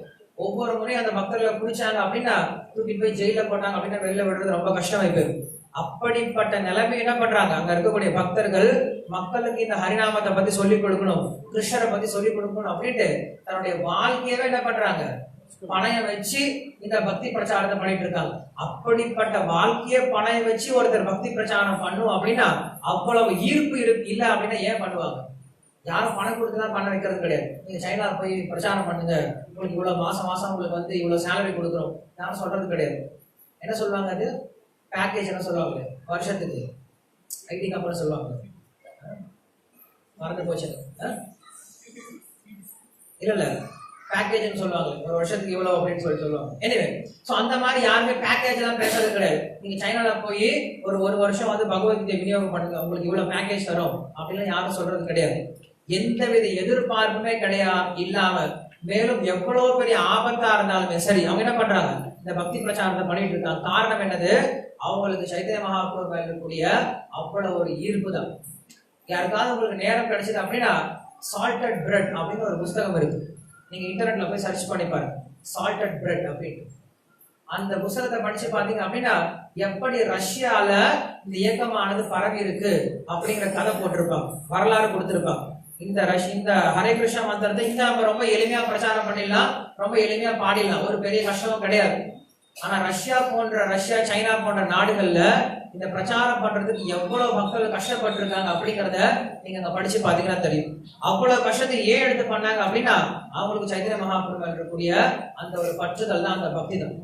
ஒவ்வொரு முறையும் அந்த பக்தர்களை பிடிச்சாங்க அப்படின்னா தூக்கிட்டு போய் ஜெயில போட்டாங்க அப்படின்னா வெளில விடுறது ரொம்ப கஷ்டமாயி போயிடும். அப்படிப்பட்ட நிலைமை என்ன பண்றாங்க, அங்க இருக்கக்கூடிய பக்தர்கள் மக்களுக்கு இந்த ஹரிநாமத்தை பத்தி சொல்லிக் கொடுக்கணும், கிருஷ்ணரை பத்தி சொல்லிக் கொடுக்கணும் அப்படின்ட்டு தன்னுடைய வாழ்க்கையவே என்ன பண்றாங்க, பணையம் வச்சு இந்த பக்தி பிரச்சாரத்தை பண்ணிட்டு இருக்காங்க. அப்படிப்பட்ட வாழ்க்கையை பணையம் வச்சு ஒருத்தர் பக்தி பிரச்சாரம் பண்ணும் அப்படின்னா அவ்வளவு ஈர்ப்பு இல்ல அப்படின்னா ஏன் பண்ணுவாங்க? யாரும் பணம் கொடுத்துதான் பண்ண வைக்கிறது கிடையாது. நீங்க சைனா போய் பிரச்சாரம் பண்ணுங்க, உங்களுக்கு இவ்வளவு மாசம் உங்களுக்கு வந்து இவ்வளவு சேலரி கொடுக்குறோம் யாரும் சொல்றது கிடையாது. என்ன சொல்லுவாங்க, அது பேக்கேஜ் என்ன சொல்லுவாங்க, வருஷத்துக்கு ஐடி கம்பெனி சொல்லுவாங்க, மறந்து போச்சு இல்ல பேக்கேஜ் சொல்லுவாங்க, ஒரு வருஷத்துக்கு இவ்வளவு அப்படின்னு சொல்லுவாங்க. எனிவே சோ அந்த மாதிரி யாருமே பேக்கேஜ் எல்லாம் பேசுறது கிடையாது. நீங்க சைனால போய் ஒரு வருஷம் வந்து பகவத்கீதை விநியோகம் பண்ணுங்க, உங்களுக்கு இவ்வளவு பேக்கேஜ் தரும் அப்படின்னு யாரும் சொல்றது கிடையாது. எந்தவித எதிர்பார்ப்புமே கிடையாது இல்லாம, மேலும் எவ்வளவு பெரிய ஆபத்தா இருந்தாலுமே சரி அவங்க என்ன பண்றாங்க, இந்த பக்தி பிரச்சாரத்தை பண்ணிட்டு இருக்காங்க. காரணம் என்னது, அவங்களுக்கு சைத்தன்ய மகாபிரபு இருக்கக்கூடிய அவ்வளவு ஒரு ஈர்ப்பு தான். யாருக்காவது உங்களுக்கு நேரம் கிடைச்சது அப்படின்னா சால்டட் பிரெட் அப்படின்னு ஒரு புஸ்தகம் இருக்கு, நீங்க இன்டர்நெட்ல போய் சர்ச் பண்ணி பாருங்க, சால்டட் பிரெட் அப்படின்னு. அந்த புத்தகத்தை படிச்சு பாத்தீங்க அப்படின்னா எப்படி ரஷ்யால இந்த இயக்கமானது பரவி இருக்கு அப்படிங்கிற கதை போட்டிருப்பாங்க, வரலாறு கொடுத்திருப்பாங்க. இந்த ஹரே கிருஷ்ண மந்திரத்தை இங்க நம்ம ரொம்ப எளிமையா பிரச்சாரம் பண்ணிடலாம், ரொம்ப எளிமையா பாடிடலாம், ஒரு பெரிய கஷ்டமும் கிடையாது. ஆனா ரஷ்யா சைனா போன்ற நாடுகள்ல இந்த பிரச்சாரம் பண்றதுக்கு எவ்வளவு மக்கள் கஷ்டப்பட்டு இருக்காங்க அப்படிங்கறத நீங்க அங்க படிச்சு பாத்தீங்கன்னா தெரியும். அவ்வளவு கஷ்டத்தை ஏன் எடுத்து பண்ணாங்க அப்படின்னா அவங்களுக்கு சைத்தன்ய மகாபிரபு இருக்கக்கூடிய அந்த ஒரு பற்றுதல் தான், அந்த பக்தி தான்.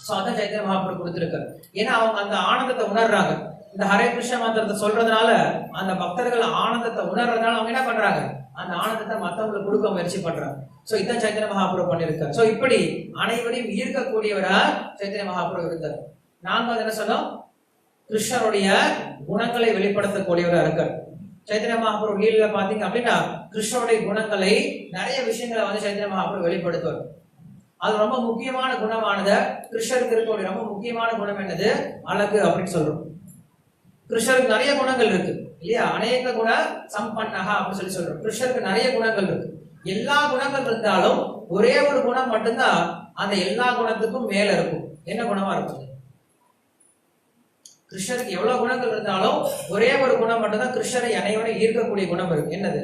சோ அதான் சைத்தன்ய மகாபிரபு கொடுத்திருக்காரு. ஏன்னா அவங்க அந்த ஆனந்தத்தை உணர்றாங்க. இந்த ஹரே கிருஷ்ண மந்திரத்தை சொல்றதுனால அந்த பக்தர்கள் ஆனந்தத்தை உணர்றதுனால அவங்க என்ன பண்றாங்க, அந்த ஆனந்தத்தை மற்றவங்களுக்கு கொடுக்க முயற்சி பண்றாங்க. சோ இதான் சைத்தன்ய மகாபிரபு பண்ணிருக்காரு. சோ இப்படி அனைவரையும் ஈர்க்கக்கூடியவரா சைத்தன்ய மகாபிரபு இருக்கார். நாங்க என்ன சொன்னோம், கிருஷ்ணருடைய குணங்களை வெளிப்படுத்தக்கூடியவரா இருக்கார். சைத்தன்ய மகாபிரபு லீலையில பாத்தீங்க அப்படின்னா கிருஷ்ணருடைய குணங்களை நிறைய விஷயங்களை வந்து சைத்தன்ய மகாபிரபு வெளிப்படுத்துவார். அது ரொம்ப முக்கியமான குணமானது. கிருஷ்ணருக்கு இருக்கக்கூடிய ரொம்ப முக்கியமான குணம் என்னது, அழகு அப்படின்னு சொல்றோம். கிருஷ்ணருக்கு நிறைய குணங்கள் இருக்கு இல்லையா, அநேக குண சம்பன்னஹா அப்படின்னு சொல்றோம். கிருஷ்ணருக்கு நிறைய குணங்கள் இருக்கு. எல்லா குணங்கள் இருந்தாலும் ஒரே ஒரு குணம் மட்டும்தான் அந்த எல்லா குணத்துக்கும் மேல இருக்கும். என்ன குணமா இருக்கும்? கிருஷ்ணருக்கு எவ்வளவு குணங்கள் இருந்தாலும் ஒரே ஒரு குணம் மட்டும்தான் கிருஷ்ணரை அனைவரும் ஈர்க்கக்கூடிய குணம் இருக்கு. என்னது?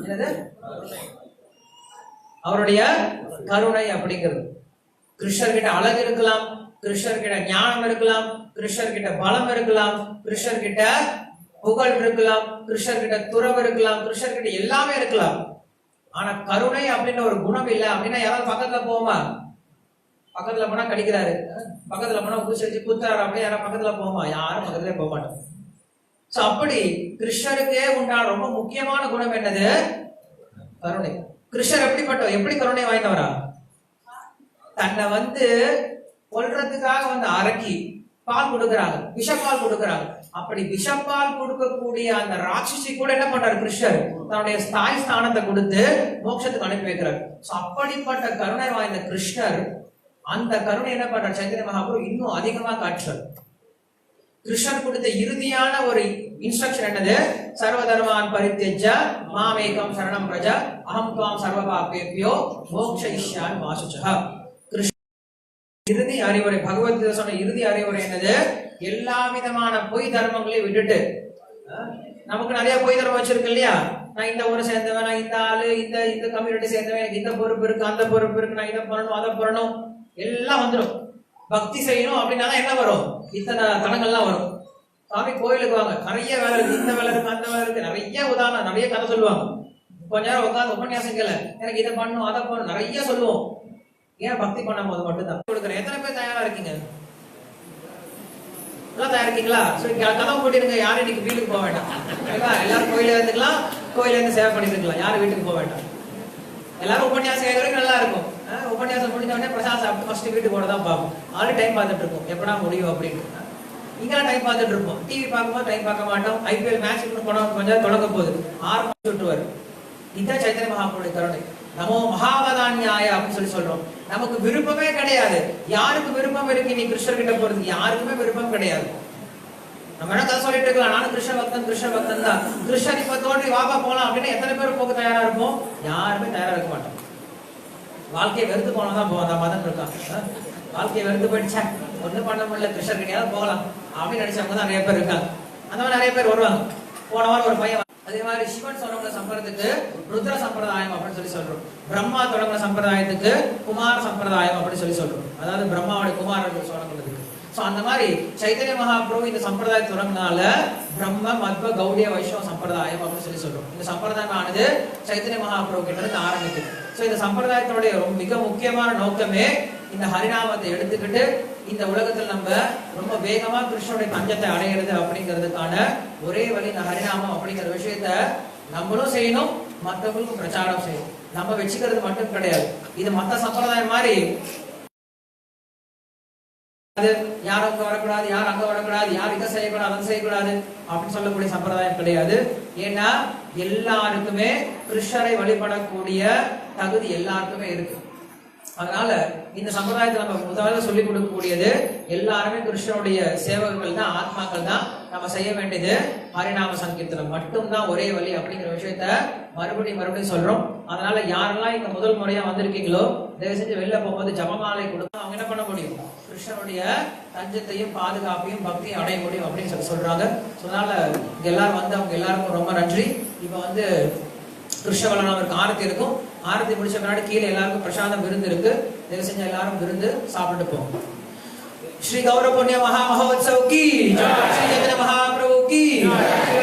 என்னது? அவருடைய கருணை அப்படிங்கிறது. கிருஷ்ணர்கிட்ட அழகு இருக்கலாம், கிருஷ்ணர்கிட்ட ஞானம் இருக்கலாம், கிருஷ்ணர்கிட்ட பலம் இருக்கலாம், கிருஷ்ணர்கிட்ட புகழ் இருக்கலாம், கிருஷ்ணர்கிட்ட துறவு இருக்கலாம், கிருஷ்ணர்கிட்ட எல்லாமே இருக்கலாம். ஆனா கருணை அப்படின்னு ஒரு குணம் இல்லை அப்படின்னா யாராவது பக்கத்துல போமா? பக்கத்துல போனா கடிக்கிறாரு, பக்கத்துல போனா பூச்சி குத்துறாரு அப்படின்னு யாராவது பக்கத்துல போமா? யாரும் பக்கத்துல போக மாட்டோம். சோ அப்படி கிருஷ்ணருக்கே உண்டான ரொம்ப முக்கியமான குணம் என்னது? கருணை. கிருஷ்ணர் எப்படி கருணை வாய்ந்தவரா? தன்னை வந்து கொல்றதுக்காக வந்து அரக்கி பால் கொடுக்கறாங்க, விஷப்பால் கொடுக்கறாங்க. அப்படி விஷப்பால் கொடுக்கக்கூடிய அந்த ராட்சசி கூட என்ன பண்றாரு கிருஷ்ணர், தன்னுடைய தாய் ஸ்தானத்தை கொடுத்து மோட்சத்துக்கு அனுப்பி வைக்கிறார். அப்படிப்பட்ட கருணை வாய்ந்த கிருஷ்ணர் அந்த கருணை என்ன பண்றார், சைத்தன்ய மகாபிரபு இன்னும் அதிகமா காட்டுறார். கிருஷ்ணர் கொடுத்த இறுதியான ஒரு இன்ஸ்ட்ரக்ஷன் என்னது, சர்வ தர்மான் பரித்யஜ்ய மாமேகம் சரணம் பிரஜ அஹம் த்வாம் சர்வ பாபேப்யோ மோக்ஷயிஷ்யாமி மா சுச்சஹ. இறுதி அறிவுரை, பகவத்கீதை சொன்ன இறுதி அறிவுரை என்னது, எல்லா விதமான பொய் தர்மங்களையும் விட்டுட்டு, நமக்கு நிறைய பொய் தர்மம் வச்சிருக்கு இல்லையா, நான் இந்த ஊரை சேர்ந்தவன், நான் இந்த ஆளு, இந்த இந்த கம்யூனிட்டி சேர்ந்தவன், எனக்கு இந்த பொறுப்பு இருக்கு அந்த பொறுப்பு இருக்கு, நான் இதை பண்ணணும் அதை பண்ணணும் எல்லாம் வந்துடும். பக்தி செய்யணும் அப்படின்னா என்ன வரும், இத்தனை தடங்கள்லாம் வரும். சாமி கோயிலுக்கு வாங்க, நிறைய வேலை இருக்கு, இந்த வேலை இருக்கு அந்த வேலை இருக்கு, நிறைய உதாரணம் நிறைய கதை சொல்லுவாங்க. கொஞ்ச நேரம் உட்காந்து உபன்யாசம் கேள, எனக்கு இதை பண்ணணும் அதை பண்ணணும் நிறைய சொல்லுவோம். ஏன் பக்தி பண்ணும் போது மட்டும்தான் கொடுக்குறேன். எத்தனை பேர் தயாரா இருக்கீங்க, எல்லாம் தயாரா இருக்கீங்களா? சரி கதவை போட்டிருங்க, யாரும் இன்னைக்கு வீட்டுக்கு போக வேண்டாம். எல்லாரும் கோயில இருந்துக்கலாம், கோயில இருந்து சேவை பண்ணிட்டு இருக்கலாம், யாரும் வீட்டுக்கு போக வேண்டாம். எல்லாரும் உபன்யாசம் கேட்கறதுக்கு நல்லா இருக்கும். உபன்யாசம் முடிஞ்ச உடனே பிரசாதம் சாப்பிட்டு ஃபர்ஸ்ட் வீட்டுக்கு போட தான் பார்ப்போம். ஆல்ரெடி டைம் பார்த்துட்டு இருக்கோம், எப்படா முடியும் அப்படின்னு. இங்கெல்லாம் டைம் பார்த்துட்டு இருப்போம், டிவி பார்க்கும்போது டைம் பார்க்க மாட்டோம். ஐபிஎல் மேட்ச் கொஞ்சம் தொடங்க போகுது, 6 மணி விட்டுருவாரு. இதுதான் சைத்தன்ய மகாபிரபுடைய கருணை. நமோ மகாவதான்யாய அப்படின்னு சொல்லி சொல்றோம். நமக்கு விருப்பமே கிடையாது. யாருக்கு விருப்பம் இருக்கு நீ கிருஷ்ணர் கிட்ட போறதுக்கு? யாருக்குமே விருப்பம் கிடையாது. நம்ம என்ன கதை சொல்லிட்டு இருக்கலாம், நானும் கிருஷ்ண பக்தன் கிருஷ்ண பக்தன் தான், கிருஷ்ணன் இப்ப தோன்றி வாபா போலாம் அப்படின்னு எத்தனை பேர் போக தயாரா இருப்போம்? யாருமே தயாரா இருக்க மாட்டோம். வாழ்க்கையை வெறுத்து போனதான் போவோம். அந்த மதம் இருக்காங்க, வாழ்க்கையை வெறுத்து போயிடுச்சா ஒண்ணும் பண்ண முடியல, கிருஷ்ணர் கிட்டயாவது போகலாம் அப்படின்னு நினைச்சவங்க தான் நிறைய பேர் இருக்காங்க. அந்த மாதிரி நிறைய பேர் வருவாங்க. போன வாரம் ஒரு பையன், அதே மாதிரி சிவன் தொடங்கின சம்பிரதாயத்துக்கு ருத்ர சம்பிரதாயம் அப்படின்னு சொல்லி சொல்றோம். பிரம்மா தொடங்கின சம்பிரதாயத்துக்கு குமார சம்பிரதாயம் அப்படின்னு சொல்லி சொல்றோம். அதாவது பிரம்மாவுடைய குமாரர்கள் தொடங்குனதுக்கு. சோ அந்த மாதிரி சைத்தன்ய மகாபிரபு இந்த சம்பிரதாயத்தை தொடங்கினால பிரம்ம மத்வ கௌடிய வைஷ்ணவ சம்பிரதாயம் அப்படின்னு சொல்லி சொல்றோம். இந்த சம்பிரதாயமானது சைத்தன்ய மகாபிரபு கிட்ட இருந்து ஆரம்பிக்குது. சோ இந்த சம்பிரதாயத்தினுடைய மிக முக்கியமான நோக்கமே இந்த ஹரிநாமத்தை எடுத்துக்கிட்டு இந்த உலகத்தில் நம்ம ரொம்ப வேகமா கிருஷ்ணனுடைய தஞ்சத்தை அடையிறது அப்படிங்கிறதுக்கான ஒரே வழி இந்த ஹரிநாமம் அப்படிங்கிற விஷயத்த நம்மளும் செய்யணும், மற்றவங்களுக்கும் பிரச்சாரம் செய்யணும். நம்ம வச்சுக்கிறது மட்டும் கிடையாது. இது மற்ற சம்பிரதாயம் மாதிரி யாரும் அங்க வரக்கூடாது, யார் அங்க வரக்கூடாது, யார் இதை செய்யக்கூடாது அதை செய்யக்கூடாது அப்படின்னு சொல்லக்கூடிய சம்பிரதாயம் கிடையாது. ஏன்னா எல்லாருக்குமே கிருஷ்ணரை வழிபடக்கூடிய தகுதி எல்லாருக்குமே இருக்கு. அதனால இந்த சம்பிரதாயத்தை நம்ம முதல்ல சொல்லிக் கொடுக்கக்கூடியது, எல்லாருமே கிருஷ்ணனுடைய சேவகர்கள் தான், ஆத்மாக்கள் தான். நம்ம செய்ய வேண்டியது ஹரிநாம சங்கீர்த்தனம் மட்டும்தான் ஒரே வழி அப்படிங்கிற விஷயத்த மறுபடியும் சொல்றோம். அதனால யாரெல்லாம் இங்க முதல் முறையா வந்திருக்கீங்களோ தயவு செஞ்சு வெளில போகும்போது ஜபமாலை கொடுக்க அவங்க என்ன பண்ண முடியும், கிருஷ்ணனுடைய தஞ்சத்தையும் பாதுகாப்பையும் பக்தியும் அடைய முடியும் அப்படின்னு சொல்றாங்க. அதனால இங்க எல்லாரும் வந்து அவங்க எல்லாருக்கும் ரொம்ப நன்றி. இப்ப கிருஷ்ண பலராமருக்கு ஆரத்தி இருக்கும். ஆரத்தி முடிச்ச பின்னாடி கீழே எல்லாருக்கும் பிரசாதம் விருந்து இருக்கு. தயவு செஞ்சு எல்லாரும் விருந்து சாப்பிட்டு போவோம். ஸ்ரீ கௌர புண்ணிய மகா மகோத்சவ் கி ஜெய், ஸ்ரீ சைத்தன்ய மகாபிரபு கி ஜெய்.